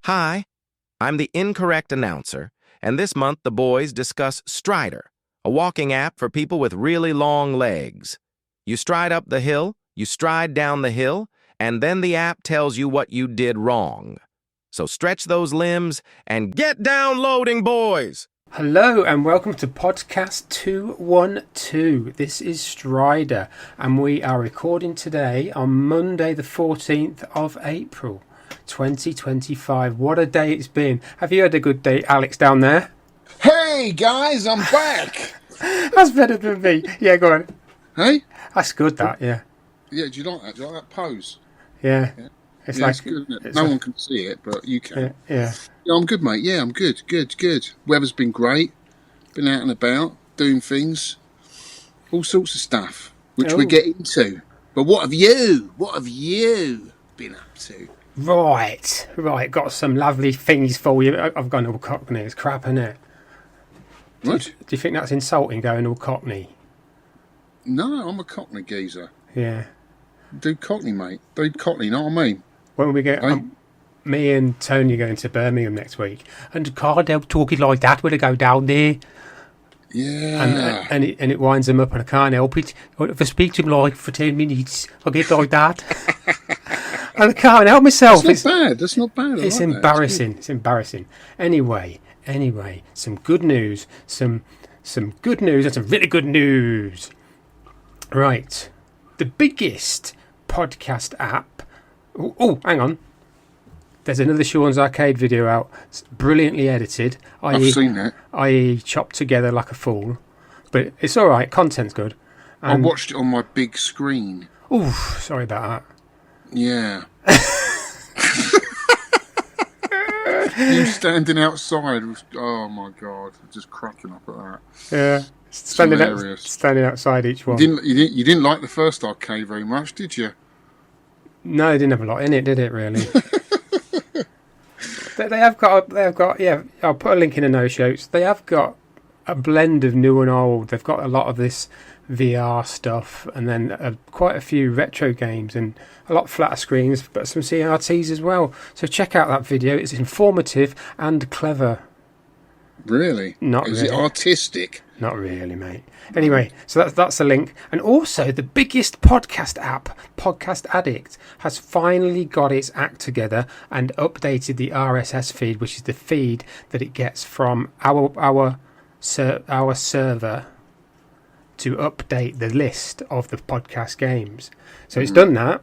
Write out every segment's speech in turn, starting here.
Hi, I'm the incorrect announcer, and this month the boys discuss Strider, a walking app for people with really long legs. You stride up the hill, you stride down the hill, and then the app tells you what you did wrong. So stretch those limbs and get downloading, boys! Hello and welcome to podcast 212. This is Strider and we are recording today on Monday the 14th of April 2025. What a day it's been. Have you had a good day, Alex, down there? Hey guys, I'm back. That's better than me. Yeah, go on. Hey? That's good, that, yeah. Yeah, do you like that? Do you like that pose? Yeah. It's good, isn't it? No one can see it, but you can. Yeah. Yeah, I'm good, mate. Yeah, I'm good. Weather's been great. Been out and about, doing things. All sorts of stuff, which we'll get into. But what have you been up to? Right. Got some lovely things for you. I've gone all Cockney. It's crap, isn't it? What? Do you think that's insulting, going all Cockney? No, I'm a Cockney geezer. Yeah. Do Cockney, mate. Do Cockney, you know what I mean? When we get... me and Tony are going to Birmingham next week, and can't help talking like that when I go down there. Yeah. And it winds him up, and I can't help it. If I speak to him like for 10 minutes, I get like that. And I can't help myself. That's not bad. It's embarrassing. It's embarrassing. Anyway, some good news. Some good news and some really good news. Right. The biggest podcast app. Oh, hang on. There's another Shaun's Arcade video out. It's brilliantly edited. I've seen that. I.e. chopped together like a fool. But it's all right. Content's good. I watched it on my big screen. Ooh, sorry about that. Yeah. You standing outside was, oh my god, just cracking up at that. Yeah. Standing outside each one. You didn't like the first arcade very much, did you? No, it didn't have a lot in it, did it, really? They have got, yeah, I'll put a link in the no shows. They have got a blend of new and old. They've got a lot of this VR stuff, and then quite a few retro games, and a lot flatter screens, but some CRTs as well. So check out that video. It's informative and clever. Really? Is it artistic? Not really, mate. Anyway, so that's the link. And also, the biggest podcast app, Podcast Addict, has finally got its act together and updated the RSS feed, which is the feed that it gets from our server to update the list of the podcast games. So it's done that.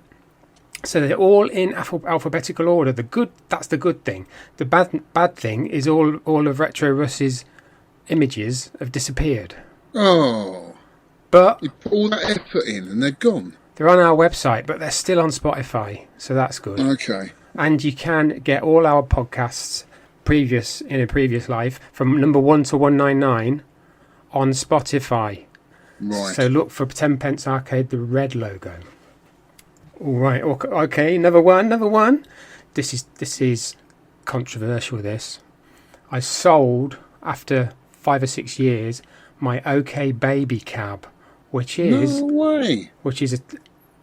So they're all in alphabetical order. That's the good thing. The bad thing is all of Retro Russ's images have disappeared. Oh. But you put all that effort in and they're gone. They're on our website, but they're still on Spotify. So that's good. Okay. And you can get all our podcasts in a previous life from number 1 to 199 on Spotify. Right. So look for 10 Pence Arcade, the red logo. All right. Okay. Another one. This is controversial. I sold after 5 or 6 years my OK Baby cab, which is no way.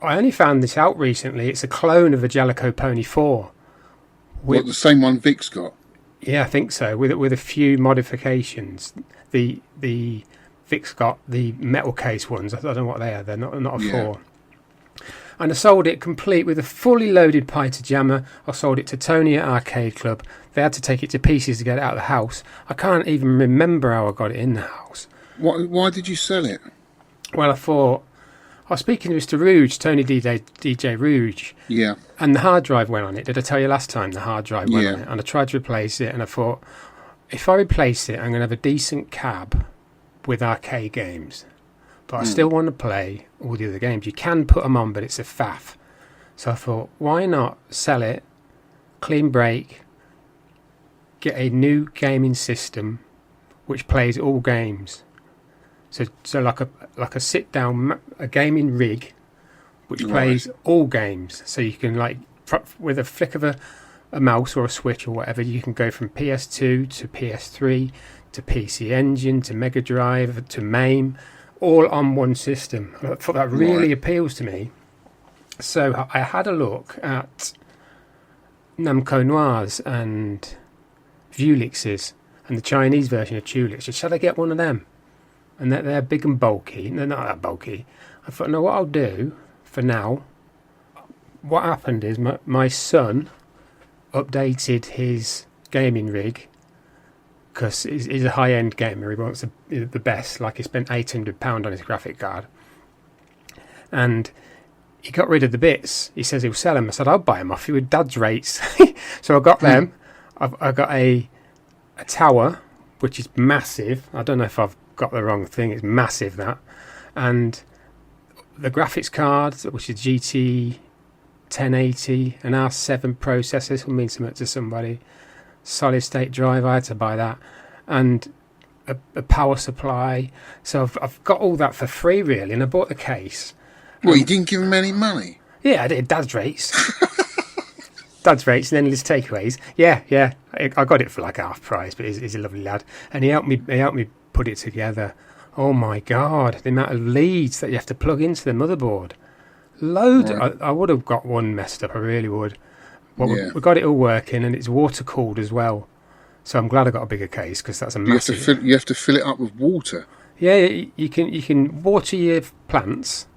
I only found this out recently. It's a clone of a Jellicoe Pony 4. What, the same one Vic's got? Yeah, I think so. With a few modifications. The Vic's got the metal case ones. I don't know what they are. They're not a 4. And I sold it complete with a fully loaded Pyta jammer. I sold it to Tony at Arcade Club. They had to take it to pieces to get it out of the house. I can't even remember how I got it in the house. Why did you sell it? Well, I was speaking to Mr. Rouge, Tony DJ Rouge. Yeah. And the hard drive went on it. Did I tell you last time the hard drive went on it? And I tried to replace it, and I thought, if I replace it, I'm going to have a decent cab with arcade games. But I still want to play all the other games. You can put them on, but it's a faff. So I thought, why not sell it, clean break, get a new gaming system which plays all games. So like a sit down, a gaming rig which plays all games. So you can, like, with a flick of a mouse or a switch or whatever, you can go from PS2 to PS3 to PC Engine to Mega Drive to MAME, all on one system. I thought that really appeals to me. So I had a look at Namco Noirs and Vulixes and the Chinese version of Tulix. Shall I get one of them? And they're big and bulky. They're not that bulky. I thought, no, what I'll do for now, what happened is my son updated his gaming rig because he's a high-end gamer. He wants the best. Like, he spent £800 on his graphic card. And he got rid of the bits. He says he'll sell them. I said, I'll buy them off you with Dad's rates. So I got them. I got a tower, which is massive. I don't know if I've got the wrong thing. It's massive, that. And the graphics card, which is GT 1080, an R7 processor. This will mean something to somebody. Solid state drive, I had to buy that. And a power supply. So I've got all that for free, really. And I bought the case. Well, you didn't give him any money? Yeah, I did. Dad's rates. Dad's rates and endless takeaways. Yeah. I got it for like half price, but he's a lovely lad. And he helped me put it together. Oh my God, the amount of leads that you have to plug into the motherboard. Loads. Right. I would have got one messed up, I really would. Well, we got it all working, and it's water cooled as well. So I'm glad I got a bigger case, because that's a massive... You have to fill it up with water. Yeah, you can water your plants,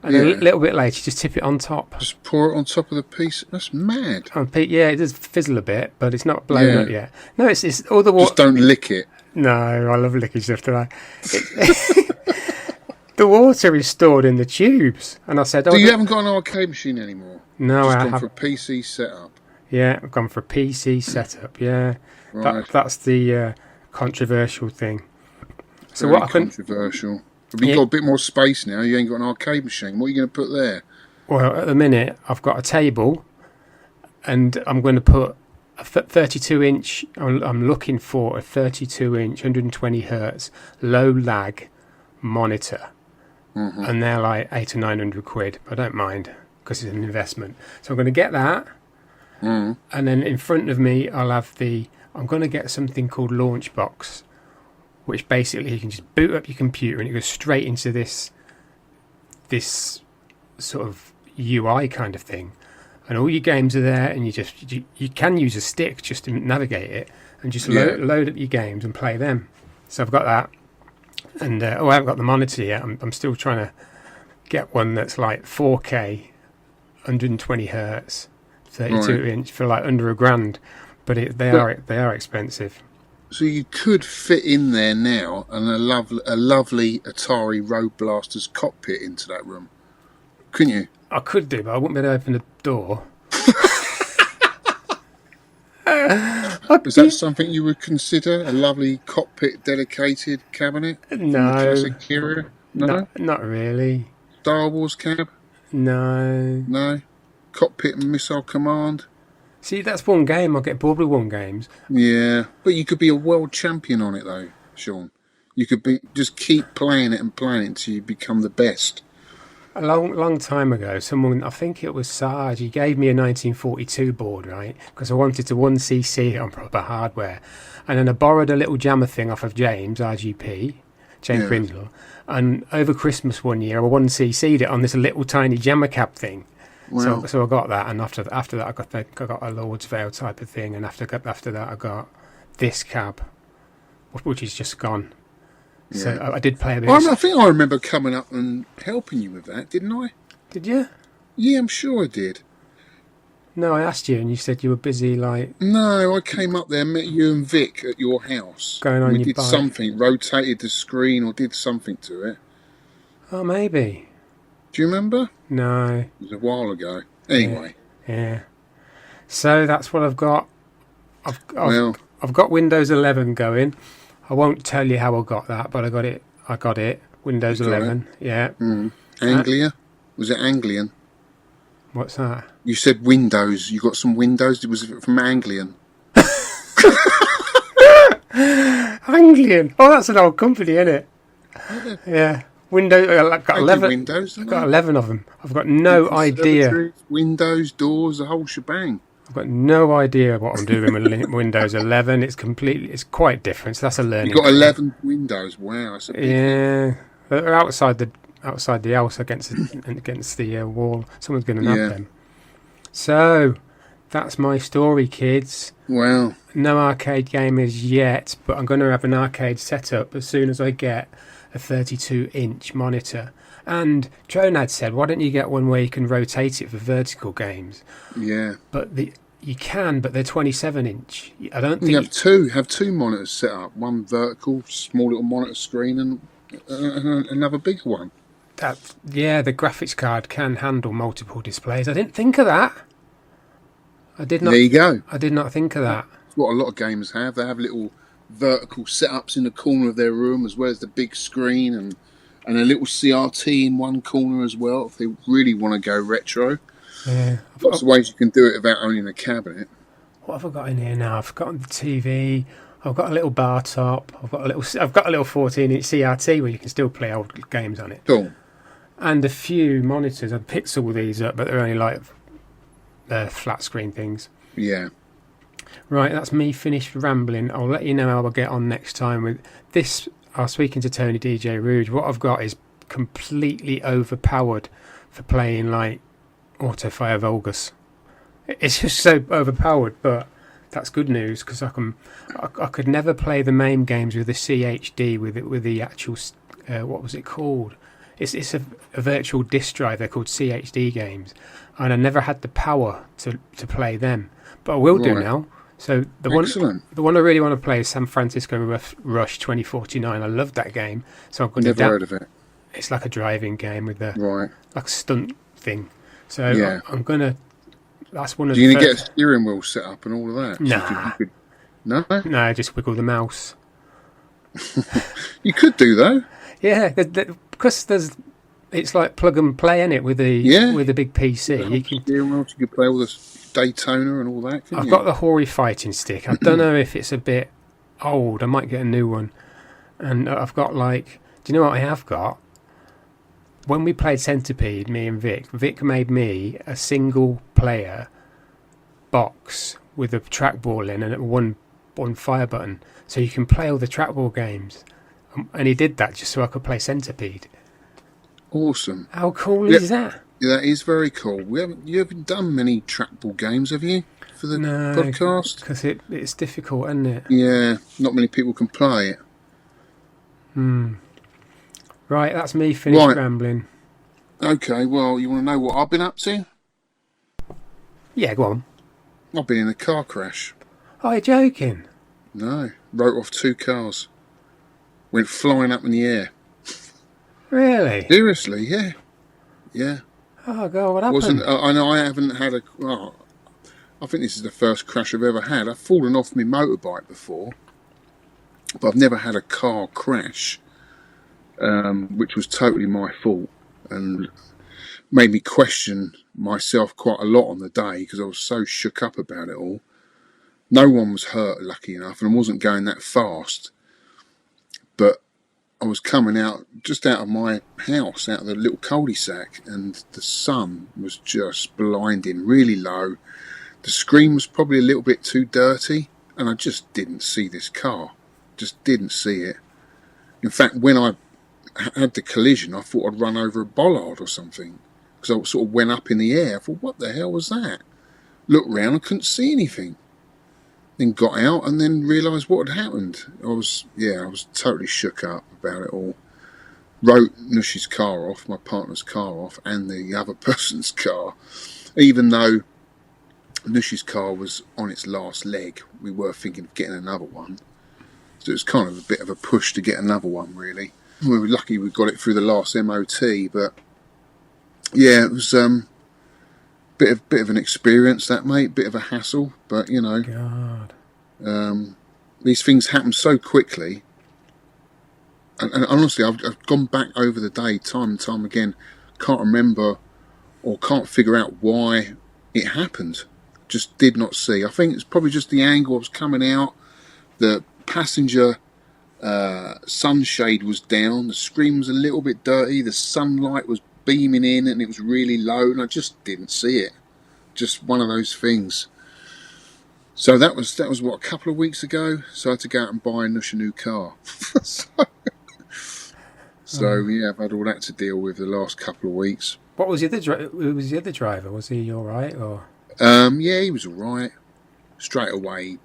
and a little bit later, you just tip it on top. Just pour it on top of the piece. That's mad. Yeah, it does fizzle a bit, but it's not blown up yet. No, it's all the water. Just don't lick it. No, I love licking stuff, do I? The water is stored in the tubes, and I said, "So you haven't got an arcade machine anymore?" No, I haven't. Gone for a PC setup. Yeah, I've gone for a PC setup. Yeah, right. That's the controversial thing. So Very what controversial. But you've got a bit more space now. You ain't got an arcade machine. What are you going to put there? Well, at the minute, I've got a table, and I'm going to put a 32-inch. I'm looking for a 32-inch, 120 hertz, low lag monitor, and they're like £800 or £900. I don't mind because it's an investment. So I'm going to get that, and then in front of me, I'll have I'm going to get something called Launchbox, which basically you can just boot up your computer and it goes straight into this sort of UI kind of thing, and all your games are there, and you can use a stick just to navigate it and just load up your games and play them. So I've got that, and I haven't got the monitor yet. I'm still trying to get one that's like 4K, 120 hertz, 32-inch for like under £1,000, but they are expensive. So you could fit in there now and a lovely Atari Road Blaster's cockpit into that room, couldn't you? I could do, but I wouldn't be able to open the door. Is that something you would consider? A lovely cockpit dedicated cabinet? No. Classic Curia? No? Not really. Star Wars cab? No. No? Cockpit and missile command? See, that's one game. I'll get bored with one games. Yeah, but you could be a world champion on it, though, Shaun. You could just keep playing it until you become the best. A long time ago, someone, I think it was Sarge, he gave me a 1942 board, right? Because I wanted to 1cc it on proper hardware. And then I borrowed a little jammer thing off of James, RGP, James Brindle. And over Christmas one year, I 1cc'd it on this little tiny jammer cab thing. Wow. So I got that, and after that I got a Lord's Veil type of thing, and after that I got this cab, which is just gone. Yeah. So I did play a bit. I think I remember coming up and helping you with that, didn't I? Did you? Yeah, I'm sure I did. No, I asked you, and you said you were busy. No, I came up there, met you and Vic at your house. Going on your bike. We did something, rotated the screen or did something to it. Oh, maybe. Do you remember? No. It was a while ago. Anyway. Yeah. So that's what I've got. I've got Windows 11 going. I won't tell you how I got that, but I got it. Windows 11. Yeah. Anglia? Was it Anglian? What's that? You said Windows. You got some Windows. Was it from Anglian? Anglian. Oh, that's an old company, isn't it? Yeah. Windows. I've got 11. Windows, I've got 11 of them. I've got no idea. Windows, doors, the whole shebang. I've got no idea what I'm doing with Windows 11. It's quite different. So that's a learning. You've got 11 Windows. Wow, that's a big thing. They're outside the house against the wall. Someone's going to nab them. So that's my story, kids. Wow. No arcade gamers yet, but I'm going to have an arcade setup as soon as I get a 32-inch monitor. And Tronad said, why don't you get one where you can rotate it for vertical games? Yeah. But you can, but they're 27-inch. I don't think... You have two monitors set up. One vertical, small little monitor screen, and another bigger one. The graphics card can handle multiple displays. I didn't think of that. There you go. I did not think of that. That's what a lot of gamers have. They have little vertical setups in the corner of their room, as well as the big screen and a little CRT in one corner as well, if they really want to go retro. Yeah. Lots of ways you can do it without owning a cabinet. What have I got in here now? I've got the TV. I've got a little bar top. I've got a little 14-inch CRT where you can still play old games on it. Cool. And a few monitors. I've picked all these up, but they're only like flat screen things. Yeah. Right, that's me finished rambling. I'll let you know how I'll get on next time with this. I was speaking to Tony DJ Rouge. What I've got is completely overpowered for playing like Autofire Vulgus. It's just so overpowered, but that's good news because I could never play the MAME games with the CHD with the actual what was it called? It's a virtual disk drive. They're called CHD games, and I never had the power to play them, but I will do now. So the one I really want to play is San Francisco Rush 2049. I love that game, so I'm going to. Never heard of it. It's like a driving game with a like a stunt thing. So yeah. I'm gonna. That's one of. Do you need to get a steering wheel set up and all of that? Nah. No, just wiggle the mouse. You could do though. Yeah, because it's like plug and play in it with the big PC. You can steering wheel. You could play all this Daytona and all that. I've got the Hori fighting stick. I don't know if it's a bit old. I might get a new one. And I've got do you know what I have got? When we played Centipede, me and Vic made me a single player box with a trackball in and one fire button, so you can play all the trackball games. And he did that just so I could play Centipede. Awesome. How cool is that? Yeah, that is very cool. You haven't done many trackball games, have you, for the podcast? Because it's difficult, isn't it? Yeah, not many people can play it. Right, that's me finished rambling. Okay, well, you want to know what I've been up to? Yeah, go on. I've been in a car crash. Oh, you're joking? No, wrote off 2 cars. Went flying up in the air. Really? Seriously, yeah. Yeah. Oh, God, what happened? I know I haven't had I think this is the first crash I've ever had. I've fallen off my motorbike before, but I've never had a car crash, which was totally my fault and made me question myself quite a lot on the day because I was so shook up about it all. No one was hurt, lucky enough, and I wasn't going that fast, but I was coming out just out of my house, out of the little cul-de-sac, and the sun was just blinding, really low. The screen was probably a little bit too dirty, and I just didn't see this car. Just didn't see it. In fact, when I had the collision, I thought I'd run over a bollard or something, because I sort of went up in the air. I thought, what the hell was that? Looked round, I couldn't see anything. Then got out and then realised what had happened. I was totally shook up about it all. Wrote Nush's car off, my partner's car off, and the other person's car. Even though Nush's car was on its last leg, we were thinking of getting another one. So it was kind of a bit of a push to get another one, really. We were lucky we got it through the last MOT, but yeah, it was bit of an experience, that, mate. Bit of a hassle, but you know, God. These things happen so quickly. And honestly, I've gone back over the day time and time again. Can't remember or can't figure out why it happened. Just did not see. I think it's probably just the angle I was coming out. The passenger sunshade was down. The screen was a little bit dirty. The sunlight was beaming in and it was really low, and I just didn't see it. Just one of those things. So that was what, a couple of weeks ago. So I had to go out and buy Nush a new car. so yeah, I've had all that to deal with the last couple of weeks. What was the other driver? Was the other driver? Was he all right or? Yeah, he was all right. Straight away,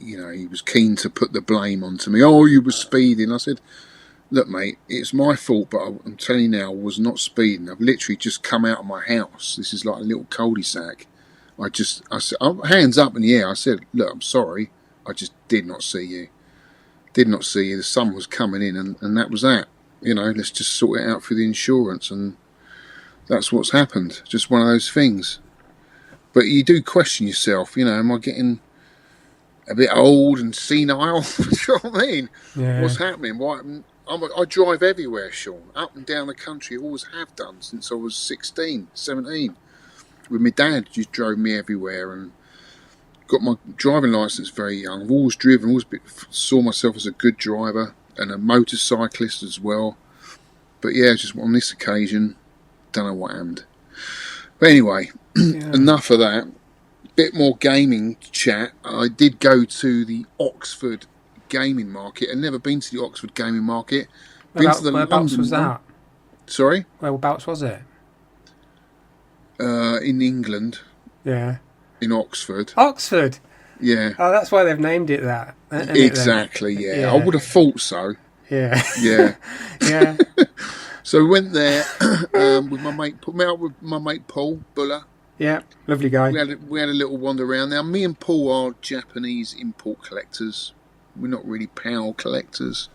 he was keen to put the blame onto me. Oh, you were speeding. I said, look, mate, it's my fault, but I'm telling you now, I was not speeding. I've literally just come out of my house. This is like a little cul-de-sac. I said, hands up in the air. I said, look, I'm sorry. I just did not see you. Did not see you. The sun was coming in, and that was that. Let's just sort it out for the insurance, and that's what's happened. Just one of those things. But you do question yourself, am I getting a bit old and senile? Do you know what I mean? Yeah. What's happening? I drive everywhere, Shaun, up and down the country. Always have done since I was 16, 17. With my dad, just drove me everywhere, and got my driving licence very young. I've always driven, saw myself as a good driver and a motorcyclist as well. But yeah, just on this occasion, don't know what happened. But anyway, enough of that. Bit more gaming chat. I did go to the Oxford gaming market. I've never been to the Oxford gaming market. Whereabouts was that? Sorry? Whereabouts was it? In England. Yeah. In Oxford. Oxford? Yeah. Oh, that's why they've named it that. Exactly, yeah. I would have thought so. Yeah. Yeah. Yeah. So we went there with my mate. Put me out with my mate Paul Buller. Yeah, lovely guy. We had a little wander around. Now, me and Paul are Japanese import collectors. We're not really PAL collectors.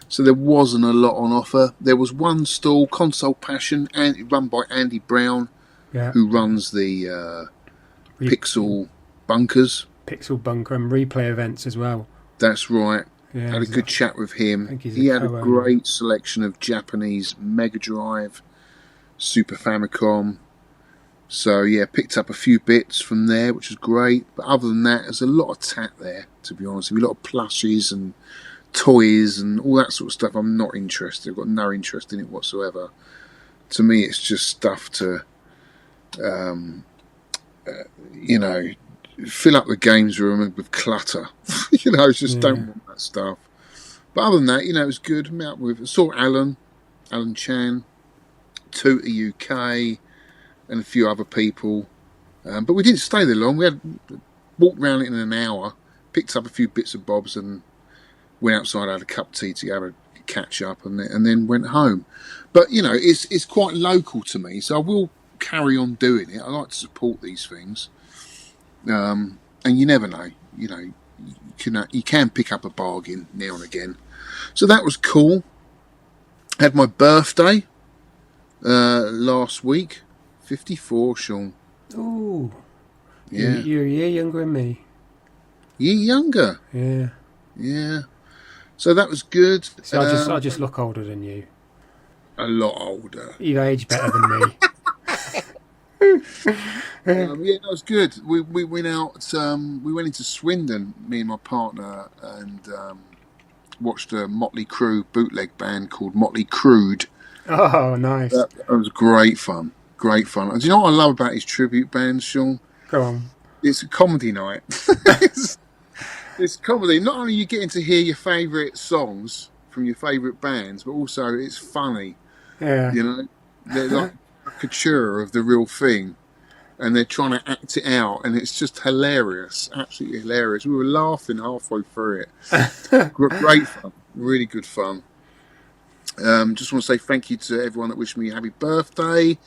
So there wasn't a lot on offer. There was one stall, Console Passion, run by Andy Brown, who runs the Pixel Bunkers. Pixel Bunker and replay events as well. That's right. Yeah, had a good chat with him. He had a great selection of Japanese Mega Drive, Super Famicom. So yeah, picked up a few bits from there, which was great. But other than that, there's a lot of tat there, to be honest. A lot of plushies and toys and all that sort of stuff. I'm not interested. I've got no interest in it whatsoever. To me, it's just stuff to, fill up the games room with clutter. Just don't want that stuff. But other than that, it was good. Saw Alan Chan, Tutor UK, and a few other people. But we didn't stay there long. We had walked around it in an hour, picked up a few bits and bobs, and went outside, had a cup of tea to have a catch up, and then went home. But it's quite local to me, so I will carry on doing it. I like to support these things, and you never know. You can pick up a bargain now and again. So that was cool. Had my birthday last week. 54, Shaun. Ooh. Yeah. You're a year younger than me. Year younger? Yeah. Yeah. So that was good. So I just look older than you. A lot older. You age better than me. Yeah, that was good. We went out, we went into Swindon, me and my partner, and watched a Motley Crude bootleg band called Motley Crude. Oh, nice. That was great fun. Great fun. And do you know what I love about his tribute bands, Shaun? Go on. It's a comedy night. It's comedy. Not only are you getting to hear your favourite songs from your favourite bands, but also it's funny. Yeah. They're like a caricature of the real thing, and they're trying to act it out, and it's just hilarious. Absolutely hilarious. We were laughing halfway through it. Great fun. Really good fun. Just want to say thank you to everyone that wished me a happy birthday.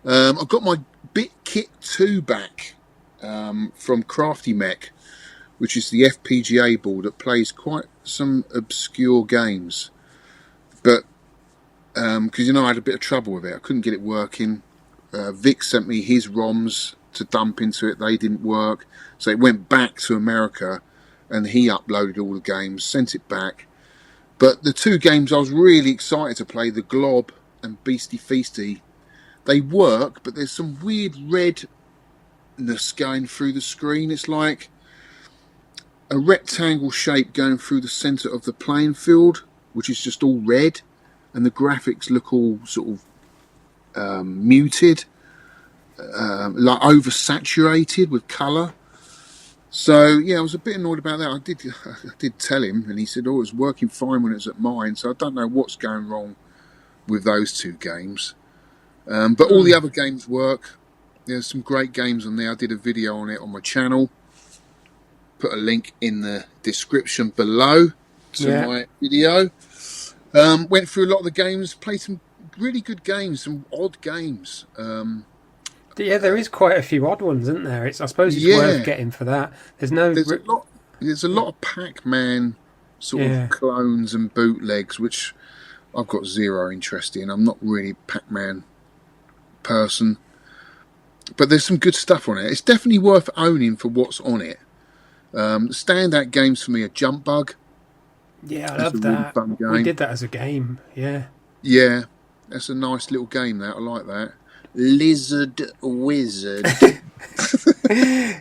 I've got my Bit Kit 2 back from Crafty Mech, which is the FPGA board that plays quite some obscure games. But because I had a bit of trouble with it, I couldn't get it working. Vic sent me his ROMs to dump into it. They didn't work, so it went back to America, and he uploaded all the games, sent it back. But the two games I was really excited to play, the Glob and Beastie Feasty, they work, but there's some weird redness going through the screen. It's like a rectangle shape going through the centre of the playing field, which is just all red, and the graphics look all sort of muted, like oversaturated with colour. So yeah, I was a bit annoyed about that. I did tell him, and he said, "Oh, it was working fine when it was at mine." So I don't know what's going wrong with those two games. But all the other games work. There's some great games on there. I did a video on it on my channel. Put a link in the description below to my video. Went through a lot of the games, played some really good games, some odd games. There is quite a few odd ones, isn't there? I suppose it's worth getting for that. There's a lot of Pac-Man sort of clones and bootlegs, which I've got zero interest in. I'm not really a Pac-Man person. But there's some good stuff on it. It's definitely worth owning for what's on it. Standout games for me are Jump Bug. Yeah, I love that. Really fun game. We did that as a game, yeah. Yeah, that's a nice little game, that. I like that. Lizard Wizard.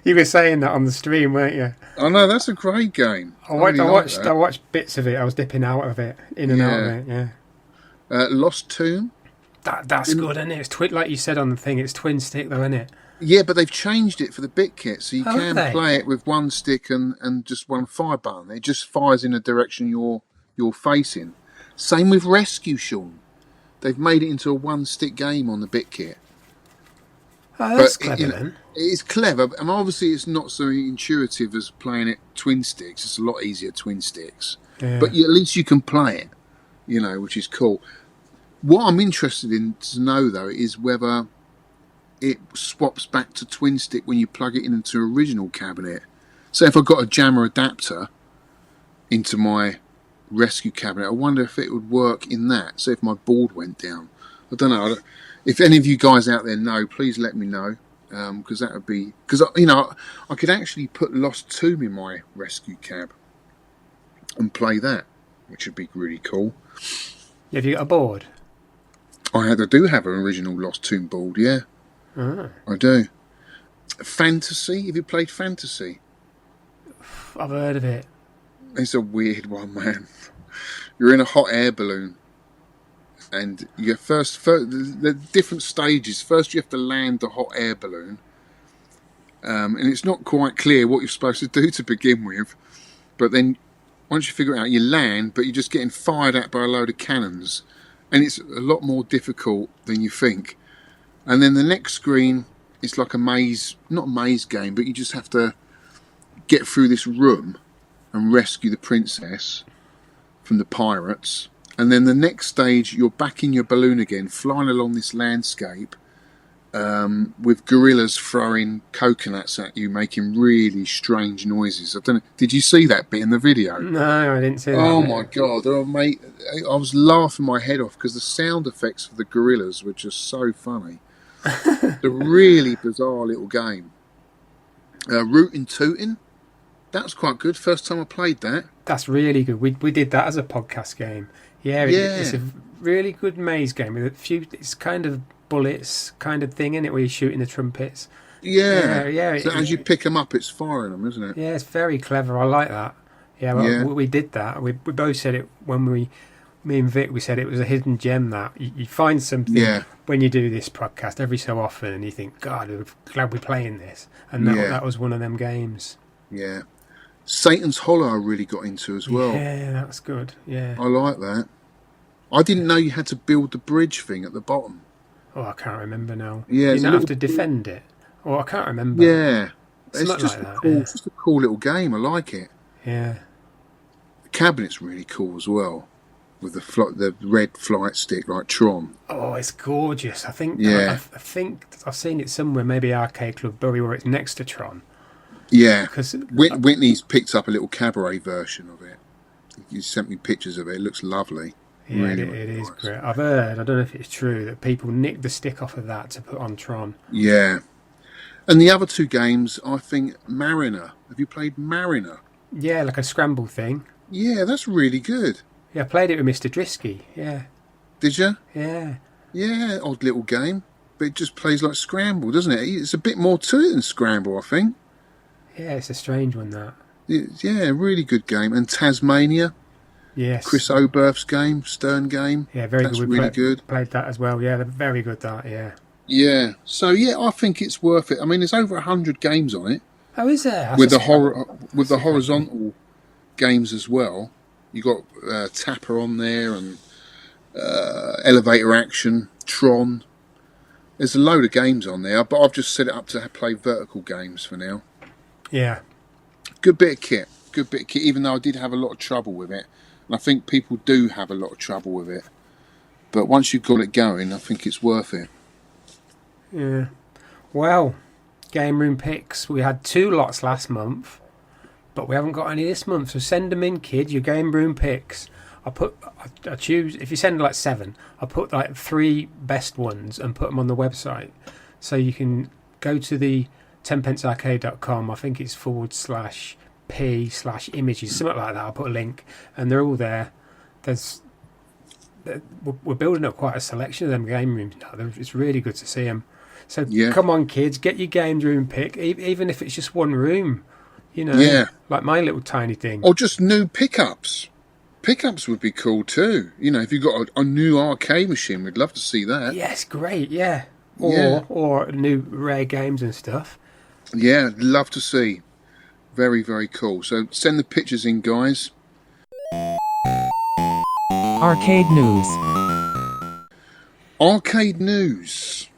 You were saying that on the stream, weren't you? I know, that's a great game. I watched bits of it. I was dipping out of it, in and out of it, yeah. Lost Tomb. That's good, isn't it? It's like you said on the thing, it's twin stick though, isn't it? Yeah, but they've changed it for the bit kit, so you can play it with one stick and just one fire button. It just fires in the direction you're facing. Same with Rescue, Shaun. They've made it into a one-stick game on the bit kit. Oh, that's clever then. It's clever, and obviously it's not so intuitive as playing it twin sticks. It's a lot easier twin sticks. Yeah. But at least you can play it, which is cool. What I'm interested in to know, though, is whether it swaps back to twin stick when you plug it into original cabinet. So if I've got a jammer adapter into my rescue cabinet, I wonder if it would work in that. So if my board went down, I don't know. If any of you guys out there know, please let me know, because that would be, because I could actually put Lost Tomb in my rescue cab and play that, which would be really cool. Have you got a board? I do have an original Lost Tomb board, yeah. I do. Fantasy, have you played Fantasy? I've heard of it. It's a weird one, man. You're in a hot air balloon, and you get first the different stages. First, you have to land the hot air balloon, and it's not quite clear what you're supposed to do to begin with. But then, once you figure it out, you land, but you're just getting fired at by a load of cannons, and it's a lot more difficult than you think. And then the next screen is like a maze, not a maze game, but you just have to get through this room and rescue the princess from the pirates. And then the next stage, you're back in your balloon again, flying along this landscape with gorillas throwing coconuts at you, making really strange noises. I don't know. Did you see that bit in the video? No, I didn't see that. Oh my God. Oh, mate, I was laughing my head off because the sound effects for the gorillas were just so funny. It's a really bizarre little game. Rootin' Tootin'. That was quite good. First time I played that. That's really good. We did that as a podcast game. Yeah. It's a really good maze game with a few. It's kind of bullets kind of thing, isn't it? Where you're shooting the trumpets. Yeah. So as you pick them up, it's firing them, isn't it? Yeah, it's very clever. I like that. Yeah, well, we did that. We both said it when me and Vic, we said it was a hidden gem that you find something when you do this podcast every so often, and you think, God, we're glad we're playing this. And that was one of them games. Yeah. Satan's Hollow I really got into as well. Yeah, that's good. Yeah. I like that. I didn't know you had to build the bridge thing at the bottom. Oh, I can't remember now. Yeah, you don't have to defend it. Oh, I can't remember. Yeah. It's just like it's just a cool little game. I like it. Yeah. The cabinet's really cool as well, with the red flight stick like Tron. Oh, it's gorgeous. I think I think I've seen it somewhere, maybe Arcade Club Bury, where it's next to Tron. Yeah, because Whitney's picked up a little cabaret version of it. You sent me pictures of it. It looks lovely. Yeah, really, it is great. I've heard, I don't know if it's true, that people nick the stick off of that to put on Tron. Yeah. And the other two games, I think, Mariner. Have you played Mariner? Yeah, like a scramble thing. Yeah, that's really good. Yeah, I played it with Mr. Drisky, yeah. Did you? Yeah. Yeah, odd little game. But it just plays like Scramble, doesn't it? It's a bit more to it than Scramble, I think. Yeah, it's a strange one, that. Yeah, really good game. And Tasmania. Yes. Chris Oberth's game, Stern game. Yeah, very That's good. Really good. Played that as well. Yeah, they're very good, that, yeah. Yeah. So, yeah, I think it's worth it. I mean, there's over 100 games on it. Oh, is there? With the horizontal games as well. You got Tapper on there and Elevator Action, Tron. There's a load of games on there, but I've just set it up to play vertical games for now. Yeah. Good bit of kit. Good bit of kit, even though I did have a lot of trouble with it. And I think people do have a lot of trouble with it. But once you've got it going, I think it's worth it. Yeah. Well, Game Room picks. We had 2 lots last month, but we haven't got any this month. So send them in, kid, your Game Room picks. I choose, if you send like 7, I put like 3 best ones and put them on the website. So you can go to the 10pencearcade.com. I think it's /p/images, something like that. I'll put a link, and they're all there. We're building up quite a selection of them game rooms now. It's really good to see them. So come on, kids, get your game room pick, even if it's just one room. You know, like my little tiny thing. Or just new pickups. Pickups would be cool too. You know, if you've got a new arcade machine, we'd love to see that. Yes, great, yeah. Or new rare games and stuff. Yeah, love to see. Very, very cool. So send the pictures in, guys. Arcade news. Arcade news.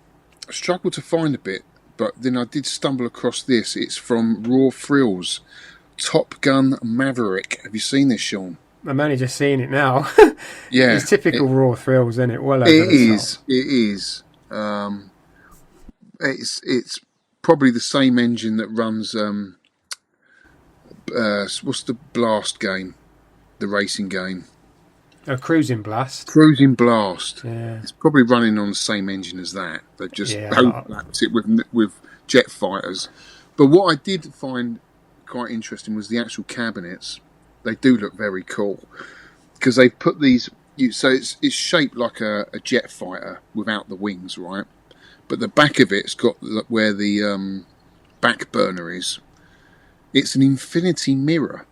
I struggled to find a bit, but then I did stumble across this. It's from Raw Thrills. Top Gun Maverick. Have you seen this, Shaun? I'm only just seeing it now. Yeah. It's typical Raw Thrills, isn't it? Well, it is. It is. It's probably the same engine that runs what's the Blast game, the racing game? Cruising Blast. Cruising Blast. Yeah. It's probably running on the same engine as that. They've just overlapped it with jet fighters. But what I did find quite interesting was the actual cabinets. They do look very cool because they've put these. So it's shaped like a jet fighter without the wings, right? But the back of it's got where the back burner is. It's an infinity mirror,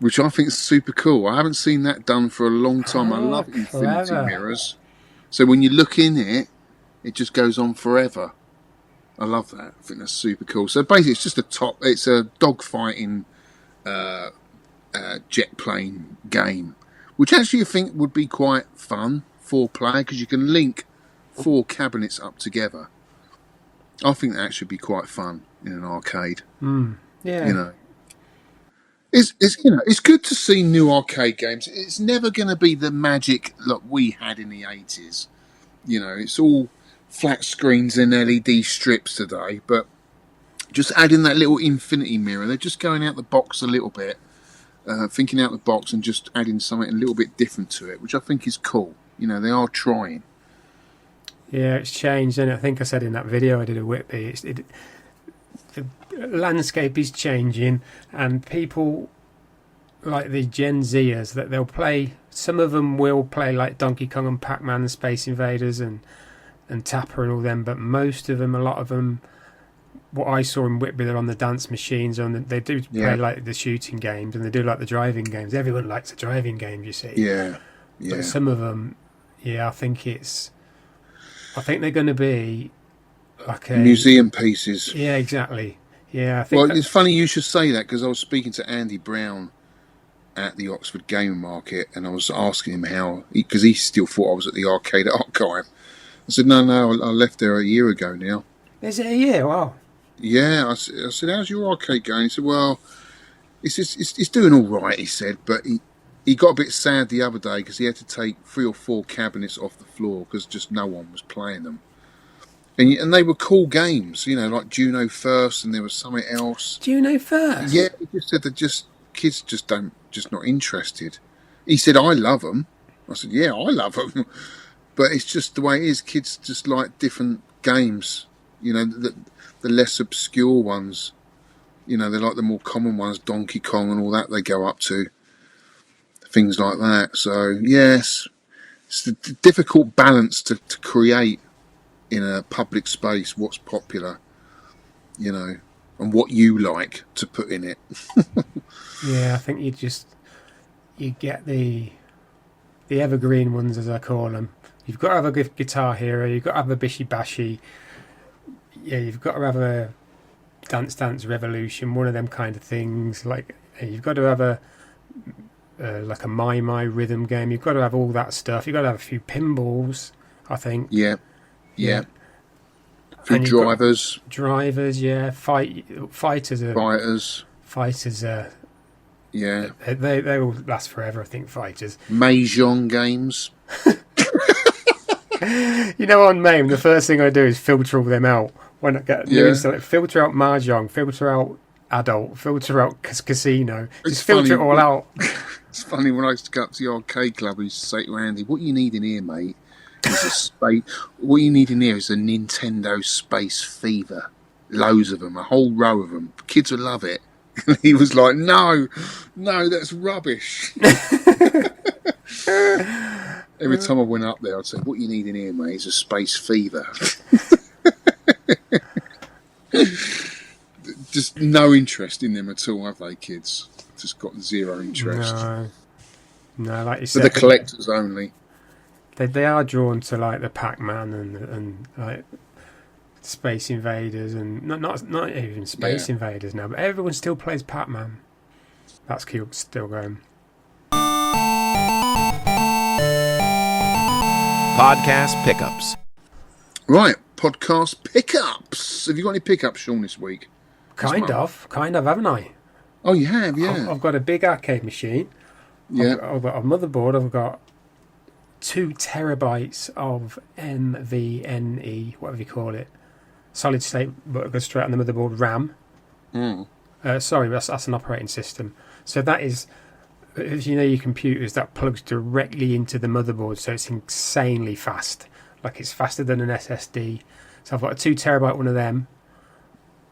which I think is super cool. I haven't seen that done for a long time. I love infinity mirrors. So when you look in it, it just goes on forever. I love that. I think that's super cool. So basically, it's just it's a dogfighting jet plane game, which actually I think would be quite fun for player because you can link 4 cabinets up together. I think that should be quite fun in an arcade. Yeah, you know, it's good to see new arcade games. It's never going to be the magic that we had in the 80s. You know, it's all flat screens and LED strips today, but just adding that little infinity mirror, they're just going out the box a little bit. Thinking out the box and just adding something a little bit different to it, which I think is cool. You know, they are trying. Yeah, it's changed, and I think I said in that video I did a Whitby, the landscape is changing, and people like the Gen Zers, that they'll play, some of them will play like Donkey Kong and Pac-Man and Space Invaders and Tapper and all them, but most of them, a lot of them, what I saw in Whitby, they're on the dance machines, they do play like the shooting games, and they do like the driving games. Everyone likes the driving games, you see. Yeah. But some of them, I think they're going to be like museum pieces. Yeah, exactly. Yeah, I think. Well, it's funny you should say that because I was speaking to Andy Brown at the Oxford Game Market, and I was asking him how, because he still thought I was at the Arcade Archive. I said, no, I left there a year ago now. Is it a year? Wow. Yeah, I said, how's your arcade going? He said, well, it's doing all right, he said, but he got a bit sad the other day because he had to take 3 or 4 cabinets off the floor because just no one was playing them. And they were cool games, you know, like Juno First, and there was something else. Juno First? Yeah, he just said that kids just not interested. He said, I love them. I said, yeah, I love them. But it's just the way it is. Kids just like different games, you know, the less obscure ones. You know, they like the more common ones, Donkey Kong and all that they go up to. Things like that. So, yes, it's a difficult balance to create in a public space what's popular, you know, and what you like to put in it. Yeah, I think you get the evergreen ones, as I call them. You've got to have a Guitar Hero, you've got to have a Bishi Bashi, yeah, you've got to have a Dance Dance Revolution, one of them kind of things. Like, you've got to have a like a My rhythm game. You've got to have all that stuff. You've got to have a few pinballs, I think. Yeah. Yeah. A few And you've got drivers. Drivers, yeah. Fighters are. Yeah. They will last forever, I think, fighters. Mahjong games. You know, on MAME, the first thing I do is filter all them out. When I get new install, filter out Mahjong, filter out adult, filter out casino. Just filter it all out. It's funny, when I used to go up to the arcade club, I used to say to Andy, what you need in here, mate, is a space. What you need in here is a Nintendo Space Fever. Loads of them, a whole row of them. Kids would love it. And he was like, no, that's rubbish. Every time I went up there, I'd say, what you need in here, mate, is a Space Fever. Just no interest in them at all, have they, kids? Just got zero interest. No, like you For said, the collectors only. They are drawn to like the Pac-Man and like Space Invaders and not even Space Invaders now, but everyone still plays Pac-Man. That's still going. Podcast pickups. Right, podcast pickups. Have you got any pickups, Shaun, this week? Kind of, haven't I? Oh, you have, yeah. I've got a big arcade machine. Yeah. I've got a motherboard. I've got 2 terabytes of NVMe, whatever you call it, solid state, but it goes straight on the motherboard. RAM. Sorry, that's an operating system. So that is, as you know, your computers, that plugs directly into the motherboard, so it's insanely fast. Like, it's faster than an SSD. So I've got a 2 terabyte one of them.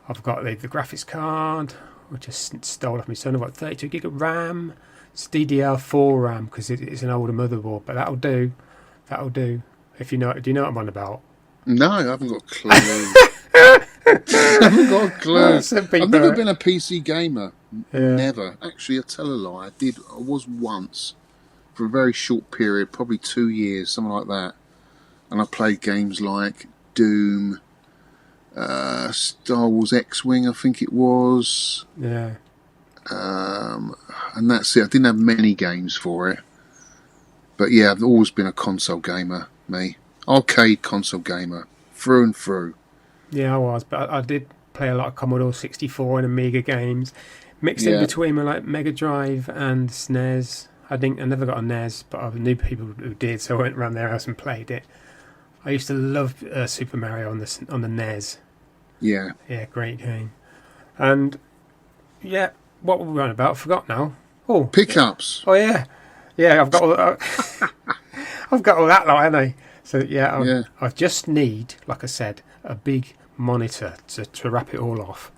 I've got the graphics card, which I stole off my son. I've got 32 gig of RAM. It's DDR4 RAM because it's an older motherboard, but that'll do. If you know, do you know what I'm on about? No, I haven't got a clue. I haven't got a clue. I've never been a PC gamer. Yeah. Never. Actually, I tell a lie. I was once for a very short period, probably 2 years, something like that. And I played games like Doom, Star Wars X-Wing, I think it was. Yeah. And that's it. I didn't have many games for it. But yeah, I've always been a console gamer, me. Arcade console gamer, through and through. Yeah, I was. But I did play a lot of Commodore 64 and Amiga games. Mixed in between my like Mega Drive and SNES. I never got a NES, but I knew people who did, so I went around their house and played it. I used to love Super Mario on the NES. Yeah. Yeah, great game. And yeah, what were we on about? I forgot now. Oh, pickups. Oh yeah, I've got all that. I've got all that, like, haven't I? So yeah, I just need, like I said, a big monitor to wrap it all off,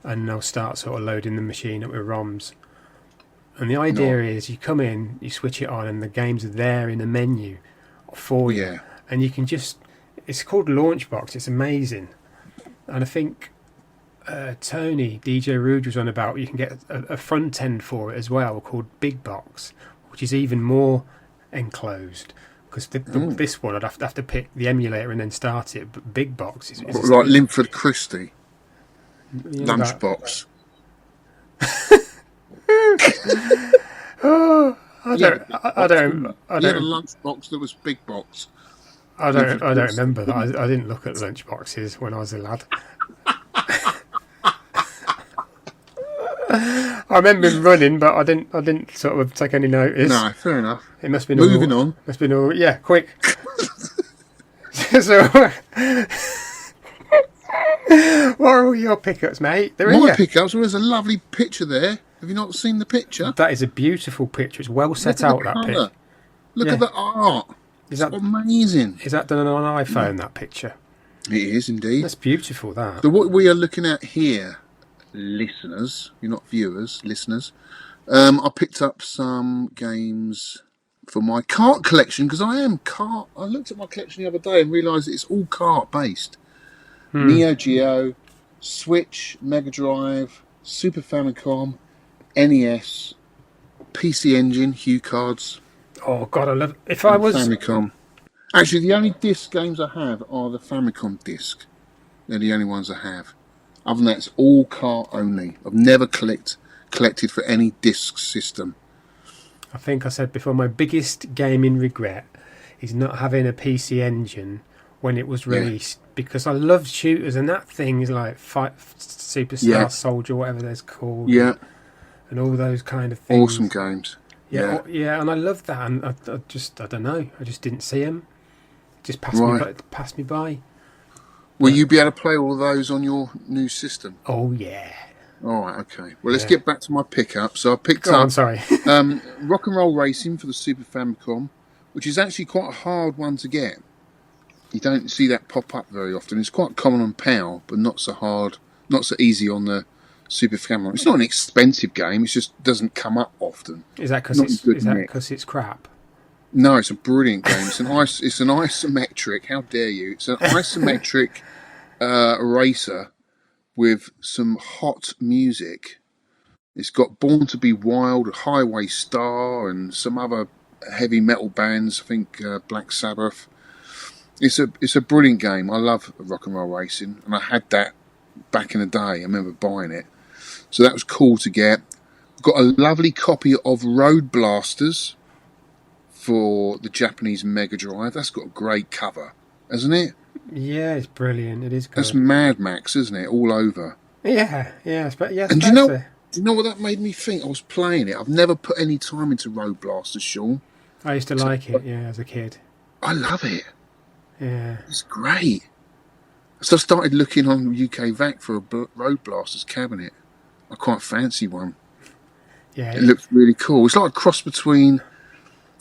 and I'll start sort of loading the machine up with ROMs. And the idea is, you come in, you switch it on, and the games are there in the menu for you. Yeah. And you can it's called Launchbox. It's amazing. And I think Tony, DJ Rude, was on about, you can get a front end for it as well called Big Box, which is even more enclosed. Because this one, I'd have to pick the emulator and then start it. But Big Box is like Lindford Christie. Lunchbox. Oh, I don't. You had a lunchbox that was Big Box. I don't remember that. I didn't look at lunchboxes when I was a lad. I remember him running, but I didn't sort of take any notice. No, fair enough. It must be moving on. Must be all, yeah, quick. So, what are all your pickups, mate? My pickups. Well, there's a lovely picture there. Have you not seen the picture? That is a beautiful picture. It's well set out. That picture. Look at the art. It's amazing. Is that done on an iPhone? That picture. It is indeed. That's beautiful. That. So what we are looking at here, listeners, you're not viewers, listeners. I picked up some games for my kart collection because I looked at my collection the other day and realised it's all kart based. Neo Geo, Switch, Mega Drive, Super Famicom, NES, PC Engine, Hue cards. Oh God, I love it. If I was Famicom. Actually, the only disc games I have are the Famicom disc. They're the only ones I have. Other than that, it's all kart only. I've never collected for any disc system. I think I said before, my biggest gaming regret is not having a PC Engine when it was released because I loved shooters, and that thing is like Superstar Soldier, whatever that's called. Yeah. And all those kind of things. Awesome games. Yeah, and I loved that, and I don't know, I just didn't see them. Just passed me by. Will you be able to play all of those on your new system? Oh, yeah. All right, okay. Well, let's get back to my pickup. So I picked up Rock and Roll Racing for the Super Famicom, which is actually quite a hard one to get. You don't see that pop up very often. It's quite common on PAL, but not so hard, not so easy on the Super Famicom. It's not an expensive game. It just doesn't come up often. Is that because it's crap? No, it's a brilliant game. It's an isometric. How dare you? It's an isometric racer with some hot music. It's got Born to Be Wild, Highway Star, and some other heavy metal bands. I think Black Sabbath. It's a brilliant game. I love Rock and Roll Racing, and I had that back in the day. I remember buying it, so that was cool to get. Got a lovely copy of Road Blasters for the Japanese Mega Drive. That's got a great cover, hasn't it? Yeah, it's brilliant. It is good. That's Mad Max, isn't it? All over. Yeah. And do you know what that made me think? I was playing it. I've never put any time into Road Blasters, Shaun. I used to like it, as a kid. I love it. Yeah. It's great. So I started looking on UKVAC for a Road Blasters cabinet. I quite fancy one. Yeah. It looks really cool. It's like a cross between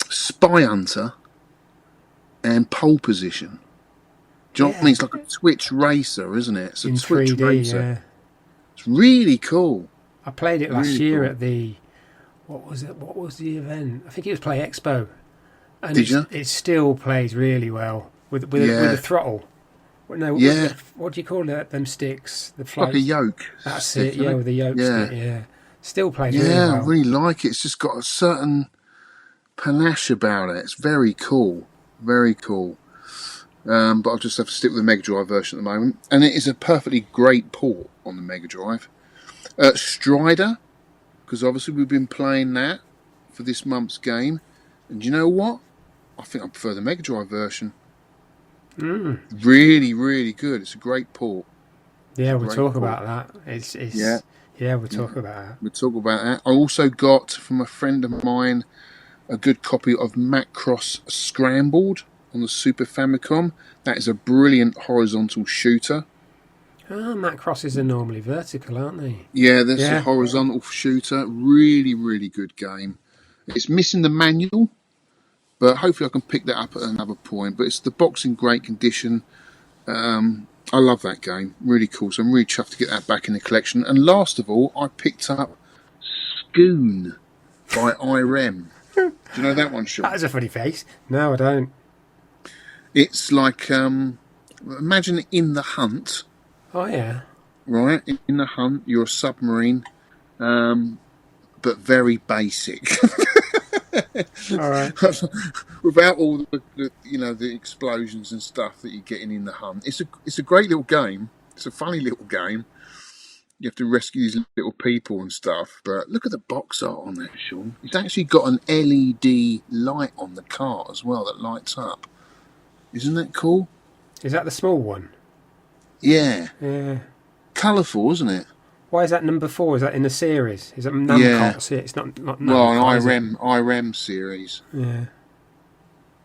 Spy Hunter and Pole Position. Do you know what I mean? It's like a Twitch racer, isn't it? It's a Twitch 3D, racer. Yeah. It's really cool. I played it last year at the... What was it? What was the event? I think it was Play Expo. And it still plays really well with a throttle. No, what do you call it? Them sticks? The like a yoke. That's stick, it, with a yoke stick, Still plays really well. Yeah, I really like it. It's just got a certain panache about it. It's very cool. Very cool. But I'll just have to stick with the Mega Drive version at the moment. And it is a perfectly great port on the Mega Drive. Strider, because obviously we've been playing that for this month's game. And you know what? I think I prefer the Mega Drive version. Really, really good. It's a great port. Yeah, we'll talk about that. We'll talk about that. We'll talk about that. I also got from a friend of mine a good copy of Macross Scrambled on the Super Famicom. That is a brilliant horizontal shooter. Macrosses are normally vertical, aren't they? Yeah, there's a horizontal shooter. Really, really good game. It's missing the manual, but hopefully I can pick that up at another point. But it's the box in great condition. I love that game. Really cool. So I'm really chuffed to get that back in the collection. And last of all, I picked up Scoon by IREM. Do you know that one, Shaun? That is a funny face. No, I don't. It's like, imagine In the Hunt. Oh, yeah. Right? In the Hunt, you're a submarine, but very basic. All right. Without all the explosions and stuff that you're getting in the Hunt. It's a great little game. It's a funny little game. You have to rescue these little people and stuff. But look at the box art on that, Shaun. It's actually got an LED light on the car as well that lights up. Isn't that cool? Is that the small one? Yeah. Yeah. Colourful, isn't it? Why is that number 4? Is that in the series? Is it Namco? Yeah. It's not Namco, well, an IREM series. Yeah.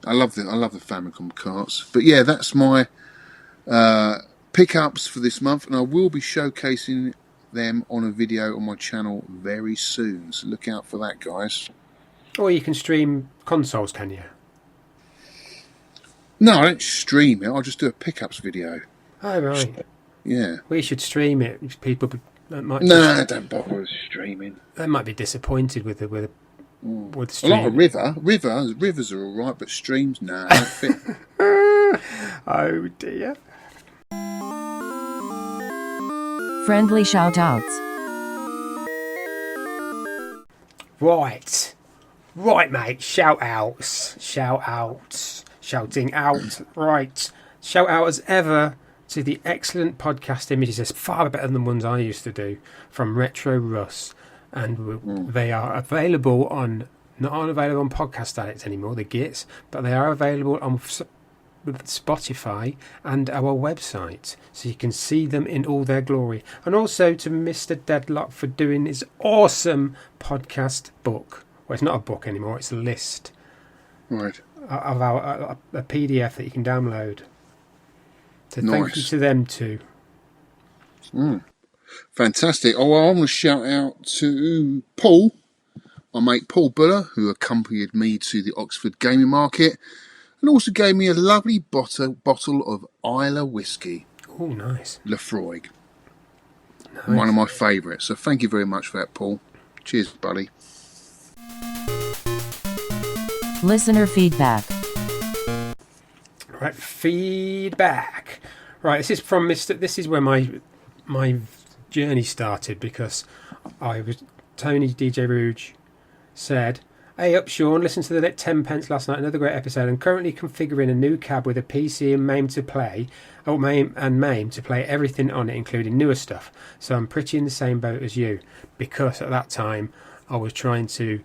I love the Famicom carts. But yeah, that's my pickups for this month, and I will be showcasing them on a video on my channel very soon. So look out for that, guys. Or you can stream consoles, can you? No, I don't stream it. I'll just do a pickups video. Oh, right. Yeah. We should stream it. People might. No, don't bother with streaming. They might be disappointed with streaming. I like a river. Rivers are all right, but streams, nah, don't fit. Oh dear. Friendly shout-outs. Right, mate. Shout-outs. Shouting out. Right. Shout-out as ever to the excellent podcast images. It's far better than the ones I used to do from Retro Russ. And they are available not available on Podcast Addict anymore, the GITs, but they are available on with Spotify and our website, so you can see them in all their glory. And also to Mr. Deadlock for doing his awesome podcast book. Well, it's not a book anymore, it's a list. Right. Of a PDF that you can download. So nice. Thank you to them too. Fantastic. Oh, well, I'm going to shout out to Paul, my mate Paul Buller, who accompanied me to the Oxford Gaming Market and also gave me a lovely bottle of Isla whiskey. Oh, nice. Lefroy. Nice. One of my favourites. So thank you very much for that, Paul. Cheers, buddy. Listener feedback. Right, feedback. Right, this is from Mr. This is where my journey started, because Tony DJ Rouge said, "Hey up, Shaun, listen to the 10 Pence last night, another great episode. I'm currently configuring a new cab with a PC and MAME to play, to play everything on it, including newer stuff. So I'm pretty in the same boat as you, because at that time I was trying to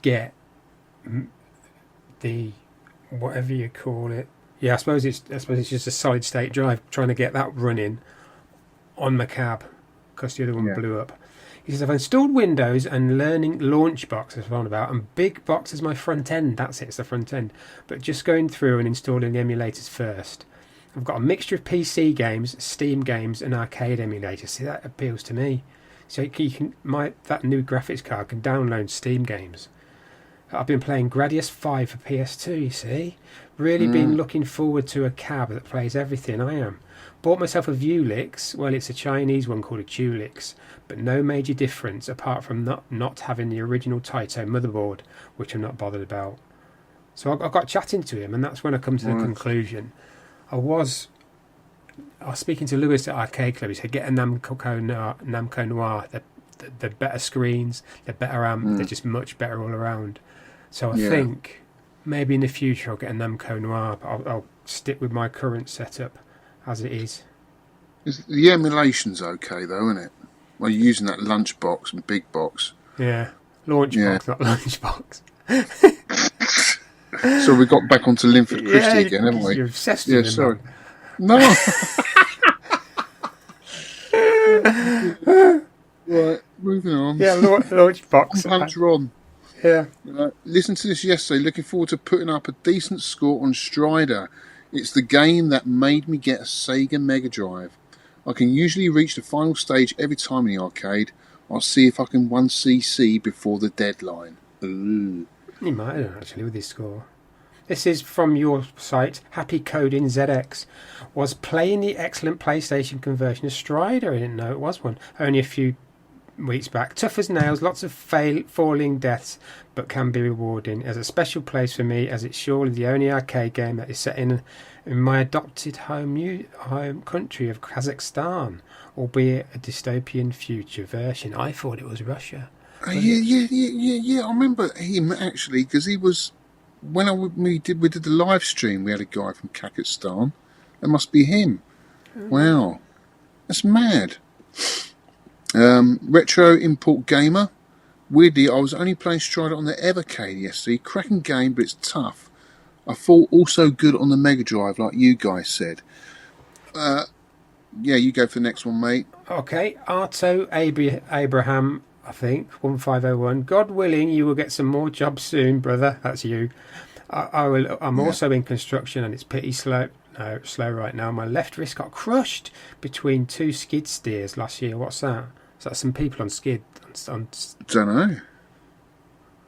get the whatever you call it. Yeah, I suppose it's just a solid state drive, trying to get that running on my cab, because the other one blew up." He says, "I've installed Windows and learning Launchbox as well about, and Big Box is my front end." That's it, it's the front end. "But just going through and installing the emulators first. I've got a mixture of PC games, Steam games, and arcade emulators." See, that appeals to me. So you can that new graphics card can download Steam games. I've been playing Gradius 5 for PS2, you see. Really been looking forward to a cab that plays everything I am. Bought myself a Vulix. Well, it's a Chinese one called a Tulix, but no major difference apart from not having the original Taito motherboard, which I'm not bothered about. So I got chatting to him, and that's when I come to the conclusion. I was speaking to Lewis at Arcade Club. He said, "Get a Namco Noir. They're better screens, they're better amp, they're just much better all around." So I think maybe in the future I'll get a Namco Noir, but I'll stick with my current setup as it is. The emulation's okay though, isn't it? Well, you're using that Lunchbox and Big Box. Yeah, Launchbox, not Lunchbox. So we got back onto Lindford Christie again, haven't we? You're obsessed with him. Sorry. No. Right, moving on. Yeah, Launchbox. Puncher on. Yeah. Listen to this yesterday. Looking forward to putting up a decent score on Strider. It's the game that made me get a Sega Mega Drive. I can usually reach the final stage every time in the arcade. I'll see if I can 1cc before the deadline. Ooh. You might have actually with this score. This is from your site, Happy Coding ZX. Was playing the excellent PlayStation conversion of Strider. I didn't know it was one. Only a few weeks back. Tough as nails, lots of falling deaths, but can be rewarding. As a special place for me, as it's surely the only arcade game that is set in my adopted home country of Kazakhstan, albeit a dystopian future version. I thought it was Russia. Yeah. I remember him actually, because he was we did the live stream. We had a guy from Kazakhstan. That must be him. Wow, that's mad. Retro Import Gamer. Weirdly, I was only playing Strider on the EVERCADE yesterday. Cracking game, but it's tough. I thought also good on the Mega Drive, like you guys said. Yeah, you go for the next one, mate. Okay, Arto Abraham, I think, 1501. God willing, you will get some more jobs soon, brother. That's you. I'm also in construction, and it's pretty slow right now. My left wrist got crushed between two skid steers last year. What's that? Is that some people on skid? Don't know.